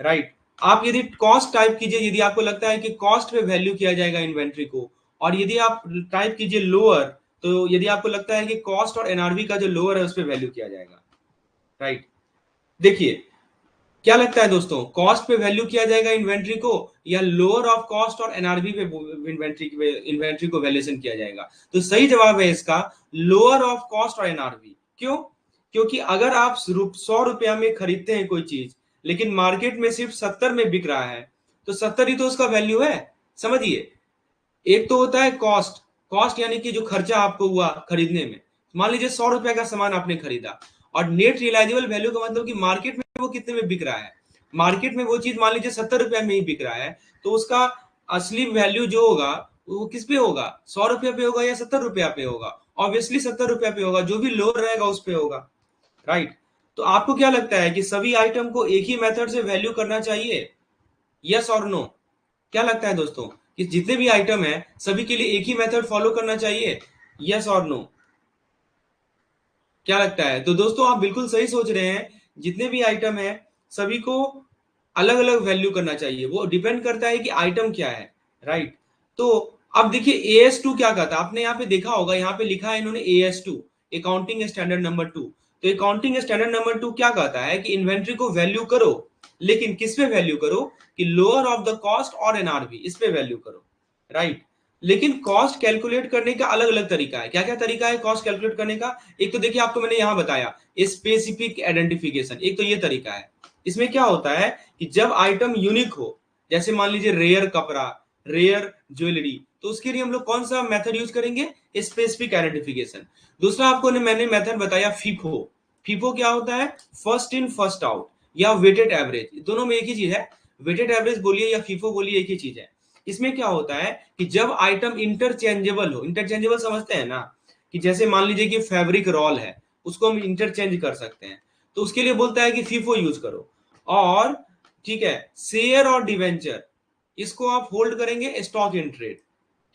राइट। आप यदि कॉस्ट टाइप कीजिए, यदि आपको लगता है कि कॉस्ट पे वैल्यू किया जाएगा इन्वेंट्री को, और यदि आप टाइप कीजिए लोअर, तो यदि आपको लगता है कि कॉस्ट और एनआरबी का जो लोअर है उस पे वैल्यू किया जाएगा, राइट। देखिए क्या लगता है दोस्तों, कॉस्ट पे वैल्यू किया जाएगा इन्वेंट्री को या लोअर ऑफ कॉस्ट और एनआरबी पे इन्वेंट्री को वैल्यूएशन किया जाएगा? तो सही जवाब है इसका लोअर ऑफ कॉस्ट और एनआरबी। क्यों? क्योंकि अगर आप 100 रुपया में खरीदते हैं कोई चीज लेकिन मार्केट में सिर्फ 70 में बिक रहा है, तो 70 ही तो उसका वैल्यू है। समझिए, एक तो होता है कॉस्ट, कॉस्ट यानी कि जो खर्चा आपको हुआ खरीदने में। मान लीजिए 100 रुपया का सामान आपने खरीदा, और नेट रियलाइजेबल वैल्यू का मतलब कि मार्केट में वो कितने में बिक रहा है। मार्केट में वो चीज मान लीजिए 70 रुपया में ही बिक रहा है, तो उसका असली वैल्यू जो होगा वो किस पे होगा, 100 रुपया पे होगा या 70 रुपया पे होगा? ऑब्वियसली 70 रुपया पे होगा, जो भी लोअर रहेगा उस पे होगा, राइट। तो आपको क्या लगता है कि सभी आइटम को एक ही मेथड से वैल्यू करना चाहिए, यस और नो? क्या लगता है दोस्तों कि जितने भी आइटम है सभी के लिए एक ही मेथड फॉलो करना चाहिए, यस और नो? क्या लगता है? तो दोस्तों आप बिल्कुल सही सोच रहे हैं, जितने भी आइटम है सभी को अलग अलग वैल्यू करना चाहिए, वो डिपेंड करता है कि आइटम क्या है, राइट। तो अब देखिए AS2 क्या कहता है, आपने यहाँ पे देखा होगा, यहाँ पे लिखा है इन्होंने AS2, अकाउंटिंग स्टैंडर्ड नंबर 2। तो अकाउंटिंग स्टैंडर्ड नंबर 2 क्या कहता है कि इन्वेंट्री को वैल्यू करो, लेकिन किस पे वैल्यू करो, कि लोअर ऑफ द कॉस्ट और एनआरबी, इस पे वैल्यू करो, राइट। लेकिन कॉस्ट कैलकुलेट करने का अलग अलग तरीका है। क्या क्या तरीका है कॉस्ट कैलकुलेट करने का? एक तो देखिए आपको मैंने यहां बताया स्पेसिफिक आइडेंटिफिकेशन, एक तो ये तरीका है। इसमें क्या होता है कि जब आइटम यूनिक हो, जैसे मान लीजिए रेयर कपड़ा, रेयर ज्वेलरी, तो उसके लिए हम लोग कौन सा मेथड यूज करेंगे, स्पेसिफिक आइडेंटिफिकेशन। दूसरा आपको मैंने मेथड बताया फीफो, फीफो क्या होता है? फर्स्ट इन फर्स्ट आउट या वेटेड एवरेज, दोनों में एक ही चीज है। वेटेड एवरेज बोलिए या फीफो बोलिए, एक ही चीज है। इसमें क्या होता है कि जब आइटम इंटरचेंजेबल हो, इंटरचेंजेबल समझते हैं ना, कि जैसे मान लीजिए कि फैब्रिक रोल है, उसको हम इंटरचेंज कर सकते हैं, तो उसके लिए बोलता है कि फीफो यूज करो। और ठीक है, शेयर और डिवेंचर, इसको आप होल्ड करेंगे स्टॉक इन ट्रेड।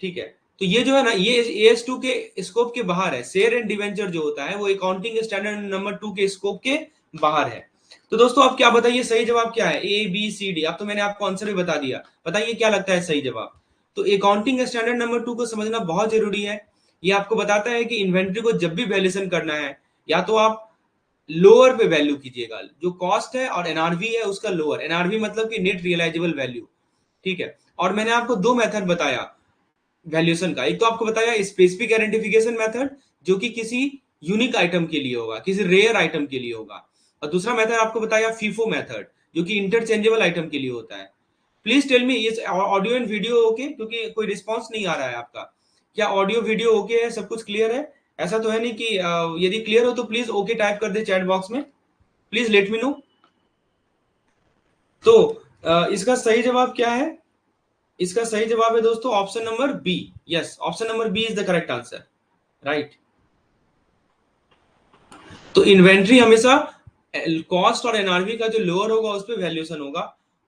ठीक है, तो ये जो है ना, ये AS2 के स्कोप के बाहर है। शेयर एंड डिवेंचर जो होता है वो अकाउंटिंग स्टैंडर्ड नंबर 2 के स्कोप के बाहर है। तो दोस्तों आप क्या बताइए, सही जवाब क्या है? ABCD। अब तो मैंने आपको आंसर भी बता दिया, बताइए क्या लगता है सही जवाब? तो अकाउंटिंग स्टैंडर्ड नंबर 2 को समझना बहुत जरूरी है। ये आपको बताता है कि इन्वेंट्री को जब भी वैल्यूएशन करना है, या तो आप लोअर पे वैल्यू कीजिएगा, जो कॉस्ट है और एनआरवी है उसका लोअर, एनआरवी मतलब कि नेट रियलाइजेबल वैल्यू। ठीक है, और मैंने आपको दो मेथड बताया वैल्यूएशन का। एक तो आपको बताया स्पेसिफिक आइडेंटिफिकेशन मेथड, जो कि किसी यूनिक आइटम के लिए होगा, किसी रेयर आइटम के लिए होगा। और दूसरा मेथड आपको बताया फीफो मेथड, जो कि इंटरचेंजेबल आइटम के लिए होता है। Please tell me, is audio and video okay? क्योंकि कोई रिस्पॉन्स नहीं आ रहा है आपका। क्या ऑडियो वीडियो ओके है, सब कुछ क्लियर है? ऐसा तो है नहीं कि यदि क्लियर हो तो प्लीज ओके टाइप कर दे चैट बॉक्स में, प्लीज लेट मी नो। तो इसका सही जवाब क्या है? इसका सही जवाब है दोस्तों option number B. Yes, option number B is the correct answer, right. तो इन्वेंट्री हमेशा कॉस्ट और एनआरवी का जो लोअर होगा उस पर वैल्यूएशन होगा।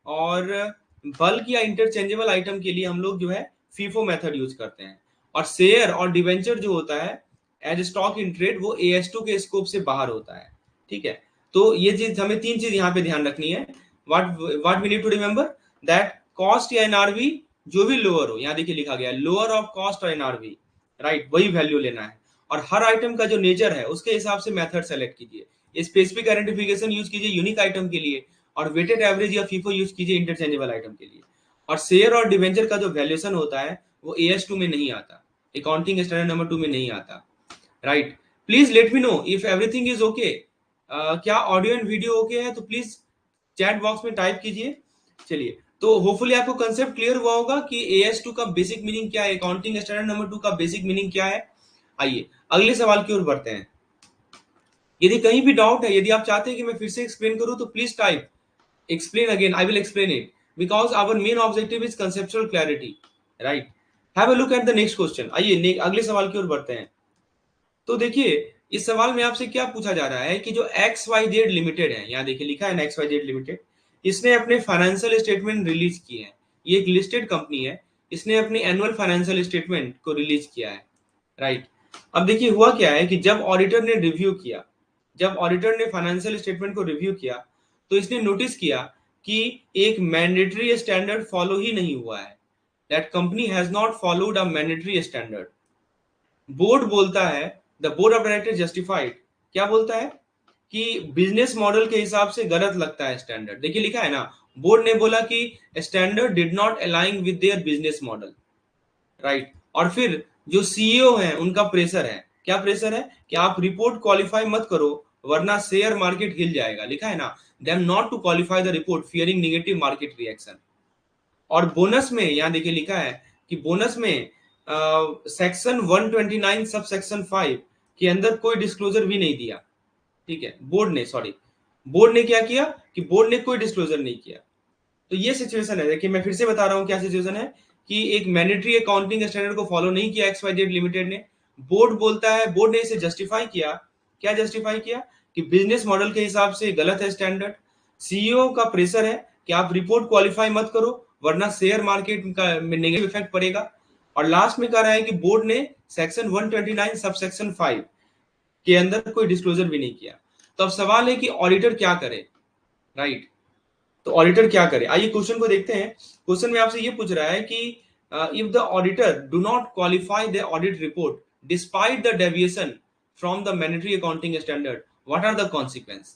और बल्क या इंटरचेंजेबल आइटम के लिए हम लोग जो है फीफो मेथड यूज करते हैं। और शेयर और डिवेंचर जो होता है एज स्टॉक इन ट्रेड, वो AS2 के स्कोप से बाहर होता है। ठीक है, तो ये चीज हमें तीन चीज यहाँ पे ध्यान रखनी है। What we need to remember, that cost या एनआरवी जो भी लोअर हो, यहाँ देखिए लिखा गया है लोअर ऑफ कॉस्ट और एनआरवी, राइट, वही वैल्यू लेना है। और हर आइटम का जो नेचर है उसके हिसाब से मेथड सेलेक्ट कीजिए। स्पेसिफिक आइडेंटिफिकेशन यूज कीजिए यूनिक आइटम के लिए, और वेटेड एवरेज या फीफो यूज कीजिए इंटरचेंजेबल आइटम के लिए। और शेयर और डिवेंचर का जो वैल्यूएशन होता है वो AS2 में नहीं आता, अकाउंटिंग स्टैंडर्ड नंबर 2 में नहीं आता, right. Please let me know if everything is okay. क्या ऑडियो एंड वीडियो ओके है? तो प्लीज चैट बॉक्स में टाइप कीजिए। चलिए, तो होपफुली आपको कंसेप्ट क्लियर हुआ होगा कि AS2 का बेसिक मीनिंग क्या है, अकाउंटिंग स्टैंडर्ड नंबर 2 का बेसिक मीनिंग क्या है। आइए अगले सवाल की ओर बढ़ते हैं। यदि कहीं भी डाउट है, यदि आप चाहते हैं कि मैं फिर से एक्सप्लेन करूं, तो please type explain again, I will explain it, because our main objective is conceptual clarity, right? Have a look at the next question। आइए अगले सवाल की ओर बढ़ते हैं। तो देखिए, इस सवाल में आपसे क्या पूछा जा रहा है कि जो XYZ लिमिटेड है, यहाँ देखिए लिखा है ना XYZ लिमिटेड, इसने अपने फाइनेंशियल स्टेटमेंट रिलीज किए हैं। ये एक लिस्टेड कंपनी है, इसने अपने एनुअल फाइनेंशियल स्टेटमेंट को रिलीज किया है, राइट। अब देखिए हुआ क्या है कि जब ऑडिटर ने रिव्यू किया, जब ऑडिटर ने फाइनेंशियल स्टेटमेंट को रिव्यू किया, तो इसने नोटिस किया कि एक मैंडेटरी स्टैंडर्ड फॉलो ही नहीं हुआ है। That company has not followed a mandatory standard. Board बोलता है, the board of director justified, क्या बोलता है कि बिजनेस मॉडल के हिसाब से गलत लगता है स्टैंडर्ड। देखिए लिखा है ना, बोर्ड ने बोला कि standard did not align with their business model, right. और फिर जो सीईओ है उनका प्रेशर है, क्या प्रेशर है कि आप रिपोर्ट क्वालिफाई मत करो वरना शेयर मार्केट हिल जाएगा। लिखा है ना, them not to qualify the report fearing negative market reaction. और बोनस में यहाँ देखिए लिखा है कि बोनस में सेक्शन 129 सब सेक्शन 5 के अंदर कोई डिस्क्लोजर भी नहीं दिया। ठीक है, बोर्ड ने, सॉरी, बोर्ड ने क्या किया कि बोर्ड ने कोई डिस्क्लोजर नहीं किया। तो ये सिचुएशन है। देखिए मैं फिर से बता रहा हूँ क्या सिचुएशन है, कि एक मैंडेटरी अकाउंटिंग स्टैंडर्ड को फॉलो नहीं किया XYZ लिमिटेड ने। बोर्ड बोलता है, बोर्ड ने इसे जस्टिफाई किया, क्या जस्टिफाई किया कि बिजनेस मॉडल के हिसाब से गलत है स्टैंडर्ड। सीईओ का प्रेशर है कि आप रिपोर्ट क्वालिफाई मत करो वरना शेयर मार्केट का में नेगेटिव इफेक्ट पड़ेगा। और लास्ट में कह रहा है कि बोर्ड ने सेक्शन 129 सब सेक्शन 5 के अंदर कोई डिस्क्लोजर भी नहीं किया। तो अब सवाल है कि ऑडिटर क्या करे, राइट। तो ऑडिटर क्या करे, आइए क्वेश्चन को देखते हैं। क्वेश्चन में आपसे ये पूछ रहा है कि if the auditor do not qualify the audit report despite the deviation from the mandatory accounting standard, what are the consequence.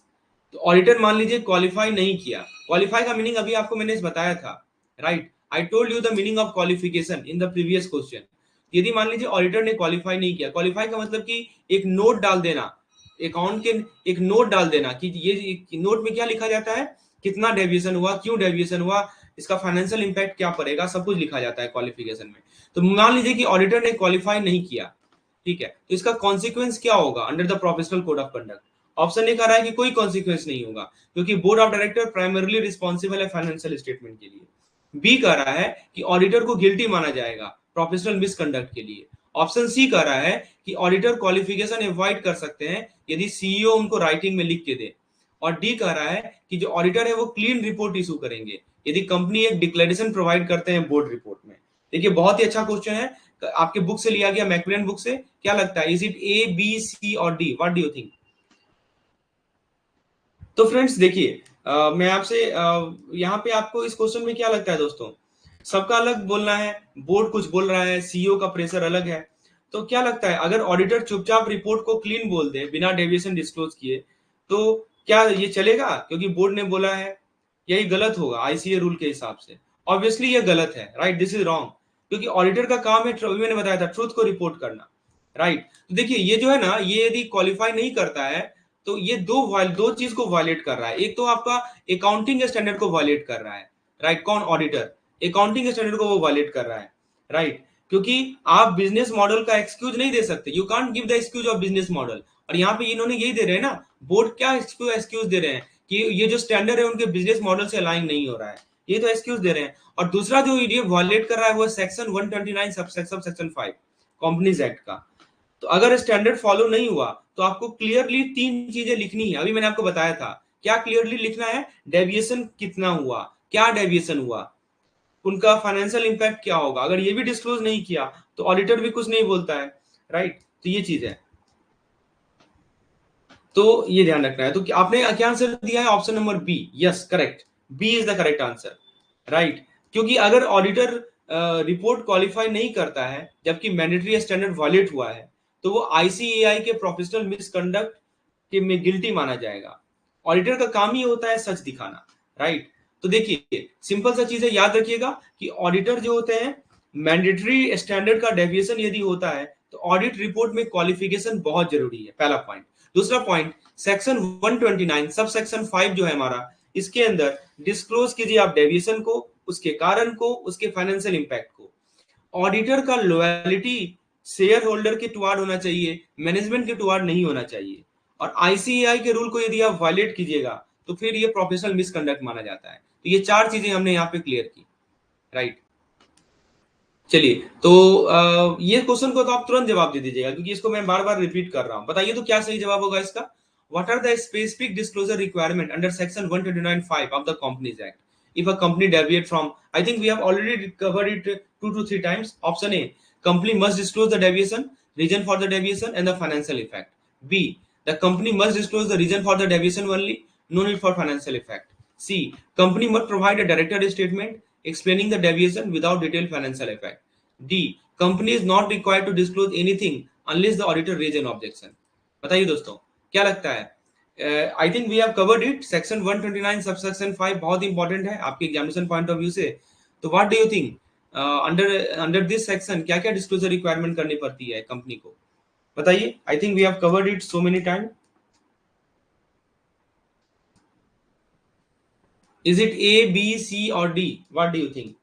तो ऑडिटर मान लीजिए क्वालिफाई नहीं किया। क्वालिफाई का मीनिंग अभी आपको मैंने बताया था, right. I told you the meaning of qualification in the previous question. यदि मान लीजिए ऑडिटर ने क्वालिफाई नहीं किया, क्वालिफाई का मतलब कि एक नोट डाल देना, अकाउंट के एक नोट डाल देना कि ये नोट में क्या लिखा जाता है, कितना डेविएशन हुआ, क्यों डेविएशन हुआ, इसका फाइनेंशियल इंपैक्ट क्या पड़ेगा, सब कुछ लिखा जाता है क्वालिफिकेशन में। तो मान लीजिए कि ऑडिटर ने क्वालिफाई नहीं किया, ठीक है, तो इसका कॉन्सिक्वेंस क्या होगा under the professional code of conduct. Option A कह रहा है कि कोई कॉन्सिक्वेंस नहीं होगा क्योंकि board of director primarily responsible है फाइनेंशियल स्टेटमेंट के लिए। बी कह रहा है कि ऑडिटर को गिल्टी माना जाएगा प्रोफेशनल मिसकंडक्ट के लिए। ऑप्शन सी कह रहा है कि ऑडिटर क्वालिफिकेशन अवॉइड कर सकते हैं यदि सीईओ उनको राइटिंग में लिख के दे। और डी कह रहा है कि जो ऑडिटर है वो क्लीन रिपोर्ट इशू करेंगे यदि कंपनी एक डिक्लेरेशन प्रोवाइड करते हैं बोर्ड रिपोर्ट में। देखिए बहुत ही अच्छा क्वेश्चन है, आपके बुक से लिया गया, मैकमिलन बुक से। क्या लगता है, is it A, B, C और D? What do you think? तो फ्रेंड्स देखिए, मैं आपसे यहाँ पे आपको इस क्वेश्चन में क्या लगता है दोस्तों, सबका अलग बोलना है, बोर्ड कुछ बोल रहा है, सीईओ का प्रेशर अलग है। तो क्या लगता है अगर ऑडिटर चुपचाप रिपोर्ट को क्लीन बोल दे बिना डेविएशन डिस्क्लोज किए तो क्या ये चलेगा क्योंकि बोर्ड ने बोला है? यही गलत होगा आईसीए रूल के हिसाब से। ऑब्वियसली ये गलत है, राइट, दिस इज रॉन्ग, क्योंकि ऑडिटर का काम है, मैंने बताया था, ट्रूथ को रिपोर्ट करना, राइट। तो देखिए ये जो है ना, ये यदि क्वालिफाई नहीं करता है तो ये दो चीज को वायलेट कर रहा है। एक तो आपका अकाउंटिंग स्टैंडर्ड को वायलेट कर रहा है, राइट। कौन? ऑडिटर अकाउंटिंग स्टैंडर्ड को वो वायलेट कर रहा है, राइट। क्योंकि आप बिजनेस मॉडल का एक्सक्यूज नहीं दे सकते, you can't give the excuse of business model. और यहाँ पे इन्होंने यही दे रहे हैं ना, बोर्ड क्या एक्सक्यूज दे रहे हैं कि ये जो स्टैंडर्ड है उनके बिजनेस मॉडल से अलाइन नहीं हो रहा है, ये तो एक्सक्यूज दे रहे हैं। और दूसरा जो ये वायलेट कर रहा है वो section 129 sub section 5 companies act का। तो अगर स्टैंडर्ड फॉलो नहीं हुआ तो आपको क्लियरली तीन चीजें लिखनी है, अभी मैंने आपको बताया था। क्या क्लियरली लिखना है? डेविएशन कितना हुआ, क्या डेविएशन हुआ, उनका फाइनेंशियल इंपैक्ट क्या होगा। अगर ये भी डिस्क्लोज नहीं किया तो ऑडिटर भी कुछ नहीं बोलता है, राइट। तो ये चीज है, तो ये ध्यान रखना है। तो आपने क्या आंसर दिया है? Option number B, yes correct, B is the correct answer, right. क्योंकि अगर ऑडिटर रिपोर्ट क्वालिफाई नहीं करता है जबकि मैंडेटरी स्टैंडर्ड वायलेट हुआ है तो वो आईसीएआई के प्रोफेशनल मिसकंडक्ट के में गिल्टी माना जाएगा। ऑडिटर का काम ही होता है सच दिखाना, राइट। तो देखिए सिंपल सा चीज है, याद रखिएगा कि ऑडिटर जो होते हैं, मैंडेटरी स्टैंडर्ड का डेविएशन यदि होता है तो ऑडिट रिपोर्ट में क्वालिफिकेशन बहुत जरूरी है, पहला पॉइंट। दूसरा पॉइंट, सेक्शन 129 सब सेक्शन 5 जो है हमारा, इसके अंदर डिस्क्लोज कीजिए आप डेविएशन को, उसके कारण को, उसके फाइनेंशियल इंपैक्ट को। ऑडिटर का लॉयलिटी शेयर होल्डर के टुवार्ड होना चाहिए, मैनेजमेंट के टुवार्ड नहीं होना चाहिए। और आईसीएआई के रूल को यदि आप वायलेट कीजिएगा तो फिर ये प्रोफेशनल मिसकंडक्ट माना जाता है। तो ये चार चीजें हमने यहाँ पे क्लियर की, राइट। चलिए, तो ये क्वेश्चन को तो आप तुरंत जवाब दे दीजिएगा क्योंकि इसको मैं बार बार रिपीट कर रहा हूं। बताइए तो क्या सही जवाब होगा इसका? What are the specific disclosure requirement under section 129(5) of the companies act if a company deviate from? I think we have already covered it 2 to 3 times. Option A, company must disclose the deviation, reason for the deviation and the financial effect. B, the company must disclose the reason for the deviation only, no need for financial effect. C, company must provide a director statement explaining the deviation without detailed financial effect. D, company is not required to disclose anything unless the auditor raise an objection. बताइए दोस्तों क्या लगता है? I think we have covered it. Section 129 sub section 5 बहुत important है आपके examination point of view से। तो what do you think, under under this section क्या क्या डिस्क्लोजर रिक्वायरमेंट करनी पड़ती है कंपनी को? बताइए। I think we have covered it so many time. Is it A, B, C और D? What do you think?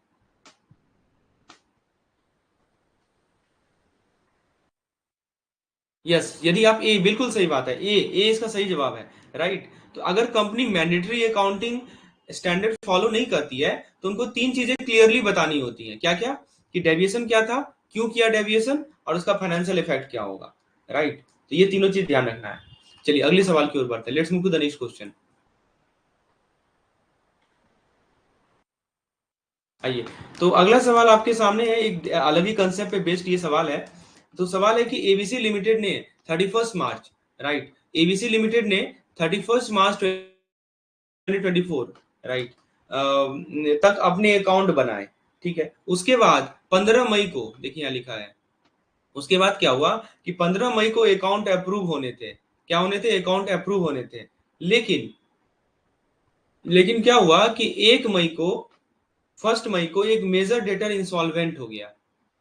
Yes, यदि आप ए, बिल्कुल सही बात है, ए इसका सही जवाब है, राइट। तो अगर company mandatory accounting standard follow नहीं करती है तो उनको तीन चीजें क्लियरली बतानी होती हैं। क्या क्या? कि डेविएशन क्या था, क्यों किया डेविएशन, और उसका फाइनेंशियल इफेक्ट क्या होगा, राइट। तो ये तीनों चीज ध्यान रखना है। चलिए अगले सवाल की ओर बढ़ते हैं। Let's move to the next question. आइए, तो अगला सवाल आपके सामने है, एक अलग ही कंसेप्ट पे बेस्ड ये सवाल है। तो सवाल है कि एबीसी लिमिटेड ने 31 मार्च, राइट, एबीसी लिमिटेड ने 31 मार्च 2024, राइट, तक अपने अकाउंट बनाए, ठीक है। उसके बाद 15 मई को, देखिए यहाँ लिखा है, उसके बाद क्या हुआ कि 15 मई को अकाउंट अप्रूव होने थे। क्या होने थे? अकाउंट अप्रूव होने थे। लेकिन लेकिन क्या हुआ कि 1 मई को, 1 मई को एक मेजर डेटर इंसॉल्वेंट हो गया,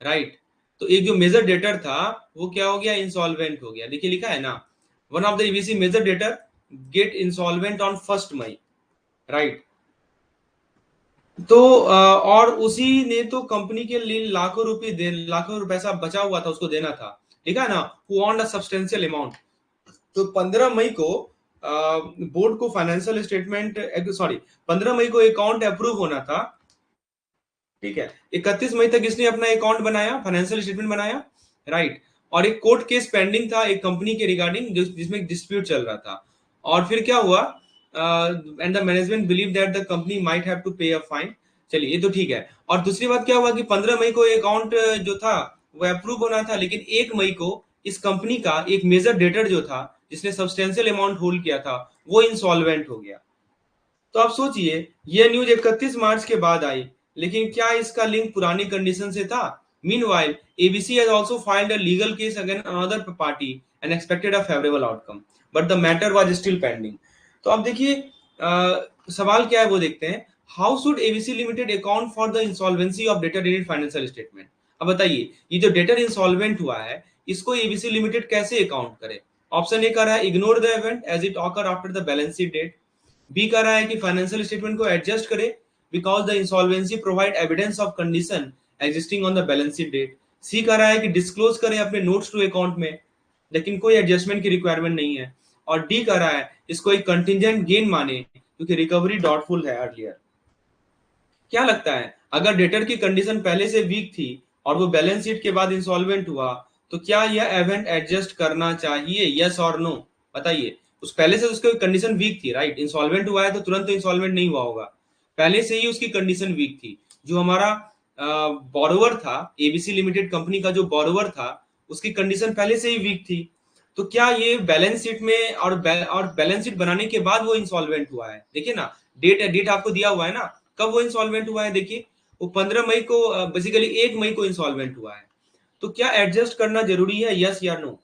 राइट। तो एक जो मेजर डेटर था वो क्या हो गया? इंसॉल्वेंट हो गया। देखिए लिखा है ना, one of the EBC major debtor get insolvent on 1 May, right. तो और उसी ने तो कंपनी के लिए लाखों पैसा बचा हुआ था, उसको देना था, ठीक है ना, who want a substantial amount. तो 15 मई को बोर्ड को फाइनेंशियल स्टेटमेंट, सॉरी, 15 मई को अकाउंट अप्रूव होना था, ठीक है, 31 मई तक इसने अपना अकाउंट बनाया, फाइनेंशियल स्टेटमेंट बनाया, राइट। और एक कोर्ट केस पेंडिंग था एक कंपनी के रिगार्डिंग, जिसमें डिस्प्यूट चल रहा था। और फिर क्या हुआ, and the management believe that the company might have to pay a fine. चलिए ये तो ठीक है। और दूसरी बात क्या हुआ कि 15 मई को अकाउंट जो था वो अप्रूव होना था, लेकिन 1 मई को इस कंपनी का एक मेजर डेटर जो था, जिसने सब्सटेंशियल अमाउंट होल्ड किया था, वो इंसॉल्वेंट हो गया। तो आप सोचिए, ये न्यूज 31 मार्च के बाद आई, लेकिन क्या इसका लिंक पुरानी कंडीशन से था? Meanwhile, ABC has also filed a legal case against another party and expected a favorable outcome, but the matter was still pending. तो अब देखिए, सवाल क्या है वो देखते हैं। How should ABC Limited account for the insolvency of debtor in financial statement? अब बताइए, ये जो डेटर इंसॉल्वेंट हुआ है, इसको एबीसी लिमिटेड कैसे अकाउंट करे? ऑप्शन ए कर रहा है ignore the event as it occur after the balance sheet date. B कर रहा है कि फाइनेंशियल स्टेटमेंट को एडजस्ट करे because the insolvency provide evidence of condition existing on the balance sheet date. C कर रहा है कि डिस्क्लोज करे अपने नोट्स टू अकाउंट में, लेकिन कोई एडजस्टमेंट की रिक्वायरमेंट नहीं है। और डी कर रहा है इसको एक कंटिजेंट गेन माने क्योंकि रिकवरी डाउटफुल है अर्लियर। क्या लगता है, अगर डेटर की कंडीशन पहले से वीक थी और वो बैलेंस शीट के बाद इंसॉल्वेंट हुआ, तो क्या यह इवेंट एडजस्ट करना चाहिए, यस और नो? बताइए। उस पहले से उसकी कंडीशन वीक थी, राइट। इंसॉल्वेंट हुआ है तो तुरंत तो इंसॉल्वेंट नहीं हुआ होगा, पहले से ही उसकी कंडीशन वीक थी। जो हमारा बोरोवर था, एबीसी लिमिटेड कंपनी का जो बोरोवर था, उसकी कंडीशन पहले से ही वीक थी। तो क्या ये बैलेंस शीट में और बैलेंस शीट बनाने के बाद वो इंसॉल्वेंट हुआ है? देखिए ना, डेट आपको दिया हुआ है ना, कब वो इंसॉल्वेंट हुआ है। देखिए, वो 15 मई को, बेसिकली 1 मई को इंसॉल्वेंट हुआ है। तो क्या एडजस्ट करना जरूरी है, यस या नो?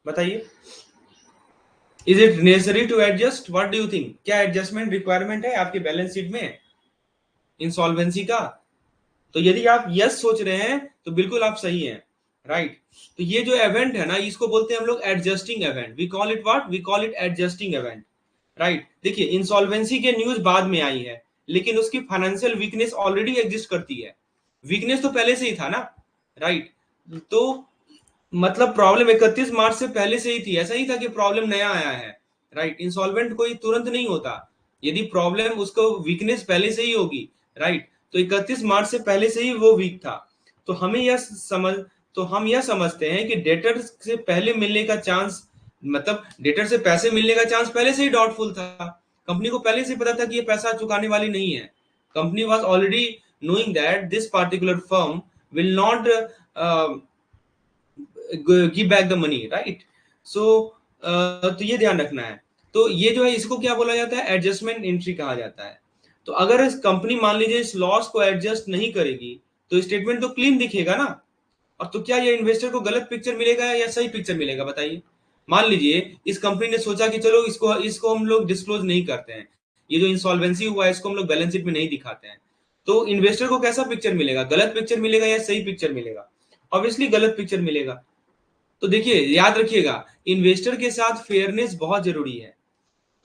बताइए। Is it necessary to adjust? What do you think? क्या एडजस्टमेंट रिक्वायरमेंट है आपके बैलेंस शीट में इंसॉल्वेंसी का? तो यदि आप यस सोच रहे हैं तो बिल्कुल आप सही हैं, राइट। तो ये जो इवेंट है ना, इसको बोलते हैं हम लोग adjusting event. We call it what? We call it adjusting event, right. देखिए, इंसॉल्वेंसी के न्यूज बाद में आई है, लेकिन उसकी फाइनेंशियल वीकनेस ऑलरेडी एग्जिस्ट करती है। वीकनेस तो पहले से ही था ना, राइट। तो मतलब प्रॉब्लम 31 मार्च से पहले से ही थी, ऐसा ही था कि प्रॉब्लम नया आया है, राइट। इंसॉल्वेंट कोई तुरंत नहीं होता, यदि प्रॉब्लम उसको वीकनेस पहले से ही होगी, राइट। तो 31 मार्च से पहले से ही वो वीक था। तो हमें यह समझ तो हम यह समझते हैं कि डेटर से पहले मिलने का चांस, मतलब डेटर से पैसे मिलने का चांस पहले से ही डाउटफुल था। कंपनी को पहले से ही पता था कि ये पैसा चुकाने वाली नहीं है। Company was already knowing that this particular firm will not give back the money, right? So तो ये ध्यान रखना है। तो ये जो है, इसको क्या बोला जाता है? एडजस्टमेंट एंट्री कहा जाता है। तो अगर इस कंपनी मान लीजिए इस लॉस को एडजस्ट नहीं करेगी, तो स्टेटमेंट तो क्लीन दिखेगा ना। और तो क्या ये इन्वेस्टर को गलत पिक्चर मिलेगा या सही पिक्चर मिलेगा? बताइए। मान लीजिए इस कंपनी ने सोचा कि चलो इसको इसको हम लोग डिस्क्लोज नहीं करते हैं, ये जो इंसॉल्वेंसी हुआ है इसको हम लोग बैलेंस शीट में नहीं दिखाते हैं, तो इन्वेस्टर को कैसा पिक्चर मिलेगा? गलत पिक्चर मिलेगा या सही पिक्चर मिलेगा? ऑब्वियसली गलत पिक्चर मिलेगा। तो देखिए, याद रखिएगा, इन्वेस्टर के साथ फेयरनेस बहुत जरूरी है।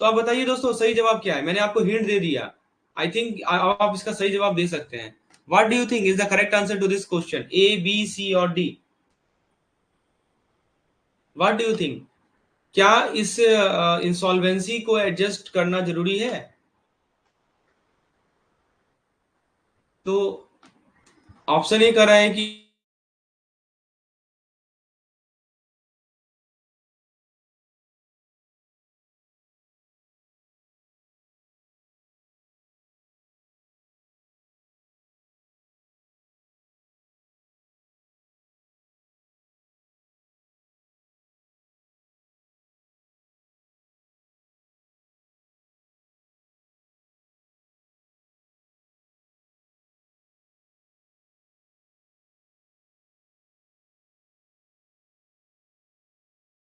तो आप बताइए दोस्तों, सही जवाब क्या है? मैंने आपको हिंट दे दिया, आई थिंक आप इसका सही जवाब दे सकते हैं। What do you think is the correct answer to this question? A, B, C और D? What do you think? क्या इस इंसॉल्वेंसी को एडजस्ट करना जरूरी है? तो ऑप्शन ए कर रहा है कि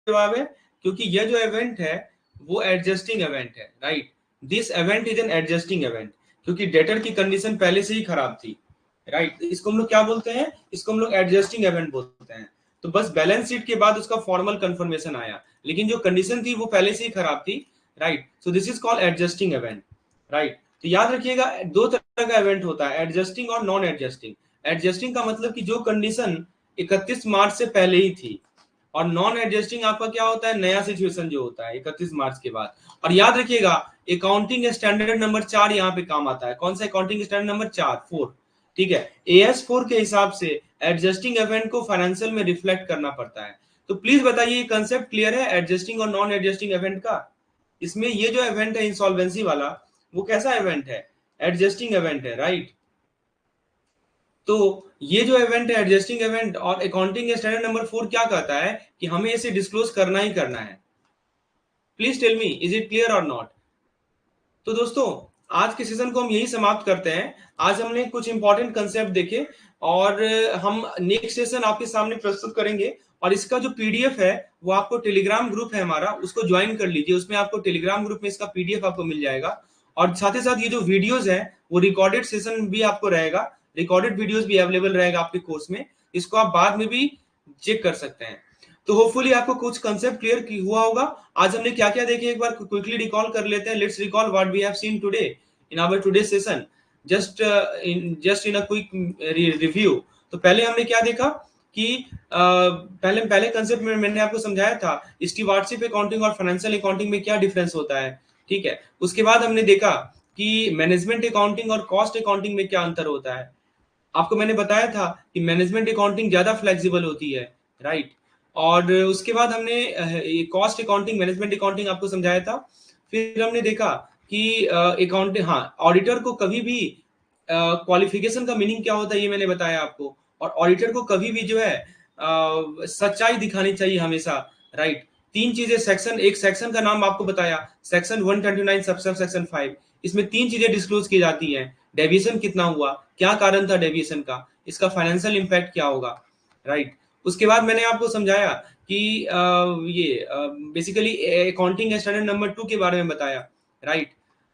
जवाब है, क्योंकि यह जो इवेंट है वो एडजस्टिंग इवेंट है, right. This event is an adjusting event, क्योंकि डेटर की कंडीशन पहले से ही खराब थी, राइट। इसको हम लोग क्या बोलते हैं? इसको हम लोग एडजस्टिंग इवेंट बोलते हैं। तो बस बैलेंस शीट के बाद उसका फॉर्मल कंफर्मेशन आया, लेकिन जो कंडीशन थी वो पहले से ही खराब थी, right. So this is called adjusting event, right. तो याद रखिएगा, दो तरह का इवेंट होता है, एडजस्टिंग और नॉन एडजस्टिंग। एडजस्टिंग का मतलब कि जो कंडीशन 31 मार्च से पहले ही थी और नॉन एडजस्टिंग आपका क्या होता है, नया सिचुएशन जो होता है 31 मार्च के बाद। और याद रखिएगा अकाउंटिंग स्टैंडर्ड नंबर 4 यहाँ पे काम आता है। कौन सा अकाउंटिंग स्टैंडर्ड नंबर 4? ठीक है, AS4 के हिसाब से एडजस्टिंग इवेंट को फाइनेंशियल में रिफ्लेक्ट करना पड़ता है। तो प्लीज बताइए, ये कंसेप्ट क्लियर है एडजस्टिंग और नॉन एडजस्टिंग इवेंट का? इसमें ये जो इवेंट है इंसॉल्वेंसी वाला, वो कैसा इवेंट है, एडजस्टिंग इवेंट है, राइट। तो ये जो इवेंट है एडजस्टिंग इवेंट, और अकाउंटिंग स्टैंडर्ड नंबर 4 क्या कहता है कि हमें इसे डिस्क्लोज करना ही करना है। Please tell me, is it clear और नॉट? तो दोस्तों आज के सेशन को हम यही समाप्त करते हैं। आज हमने कुछ इंपॉर्टेंट कंसेप्ट देखे, और हम नेक्स्ट सेशन आपके सामने प्रस्तुत करेंगे। और इसका जो पीडीएफ है वो आपको टेलीग्राम ग्रुप है हमारा, उसको ज्वाइन कर लीजिए। उसमें आपको टेलीग्राम ग्रुप में इसका पीडीएफ आपको मिल जाएगा। और साथ ही साथ ये जो वीडियोस है वो रिकॉर्डेड सेशन भी आपको रहेगा, रिकॉर्डेड वीडियोस भी अवेलेबल रहेगा आपके कोर्स में। इसको आप बाद में भी चेक कर सकते हैं। तो होपफुली आपको कुछ कंसेप्ट क्लियर हुआ होगा। आज हमने क्या क्या देखे एक बार क्विकली रिकॉल कर लेते हैं। Let's recall what we have seen today in our today session, just in a quick review. तो पहले हमने क्या देखा कि पहले कंसेप्ट में मैंने आपको समझाया था स्टीवार्डशिप अकाउंटिंग और फाइनेंशियल अकाउंटिंग में क्या डिफरेंस होता है। ठीक है, उसके बाद हमने देखा कि मैनेजमेंट अकाउंटिंग और कॉस्ट अकाउंटिंग में क्या अंतर होता है। आपको मैंने बताया था कि मैनेजमेंट अकाउंटिंग ज्यादा फ्लेक्सिबल होती है, राइट। और उसके बाद हमने कॉस्ट अकाउंटिंग, मैनेजमेंट अकाउंटिंग आपको समझाया था। फिर हमने देखा कि अकाउंटिंग, हाँ, ऑडिटर को कभी भी क्वालिफिकेशन का मीनिंग क्या होता है ये मैंने बताया आपको। और ऑडिटर को कभी भी जो है सच्चाई दिखानी चाहिए हमेशा, राइट। तीन चीजें, सेक्शन, एक सेक्शन का नाम आपको बताया, सेक्शन 129 सब सेक्शन 5। इसमें तीन चीजें डिस्क्लोज की जाती हैं, डेविएशन कितना हुआ, क्या कारण था डेविएशन का, इसका फाइनेंशियल इंपैक्ट क्या होगा, राइट। उसके बाद मैंने आपको समझाया कि ये बेसिकली अकाउंटिंग स्टैंडर्ड नंबर 2 के बारे में बताया, right.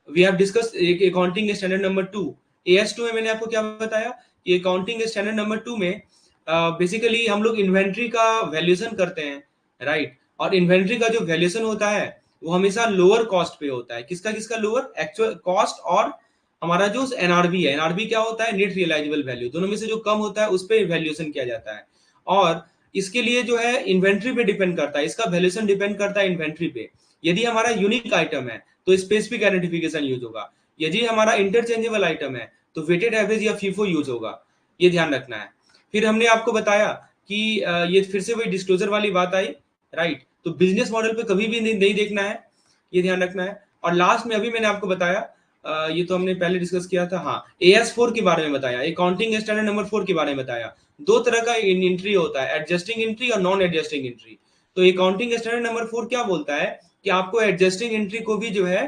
We have discussed accounting standard number 2। AS2 में मैंने आपको क्या बताया कि अकाउंटिंग स्टैंडर्ड नंबर 2 में बेसिकली हम लोग इन्वेंट्री का वैल्यूएशन करते हैं, राइट। और इन्वेंट्री का जो वैल्यूएशन होता है वो हमेशा लोअर कॉस्ट पे होता है। किसका किसका लोअर, एक्चुअल कॉस्ट और हमारा जो एनआरबी है। एनआरबी क्या होता है, नेट रियलाइजेबल वैल्यू, दोनों में से जो कम होता है उस पर वैल्यूएशन किया जाता है। और इसके लिए जो है इन्वेंट्री पे डिपेंड करता है, इसका वैल्यूएशन डिपेंड करता है इन्वेंट्री पे। यदि हमारा यूनिक आइटम है तो स्पेसिफिक आइडेंटिफिकेशन यूज होगा, यदि हमारा इंटरचेंजेबल आइटम है तो वेटेड एवरेज या फीफो यूज होगा, ये ध्यान रखना है। फिर हमने आपको बताया कि ये फिर से वही डिस्क्लोजर वाली बात आई, राइट। तो बिजनेस मॉडल पे कभी भी नहीं देखना है, ये ध्यान रखना है। और लास्ट में अभी मैंने आपको बताया, ये तो हमने पहले डिस्कस किया था, हाँ, AS4 के बारे में बताया, अकाउंटिंग स्टैंडर्ड नंबर 4 के बारे में बताया। दो तरह का एंट्री होता है, एडजस्टिंग एंट्री और नॉन एडजस्टिंग एंट्री। तो अकाउंटिंग स्टैंडर्ड नंबर 4 क्या बोलता है कि आपको एडजस्टिंग एंट्री को भी जो है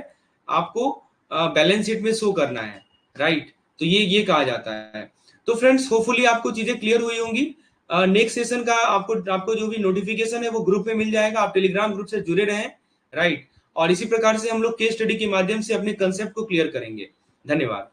आपको बैलेंस शीट में शो करना है, राइट। तो ये कहा जाता है। तो फ्रेंड्स होपफुली आपको चीजें क्लियर हुई होंगी। नेक्स्ट सेशन का आपको जो भी नोटिफिकेशन है वो ग्रुप में मिल जाएगा, आप टेलीग्राम ग्रुप से जुड़े रहें, राइट। और इसी प्रकार से हम लोग केस स्टडी के माध्यम से अपने कंसेप्ट को क्लियर करेंगे। धन्यवाद।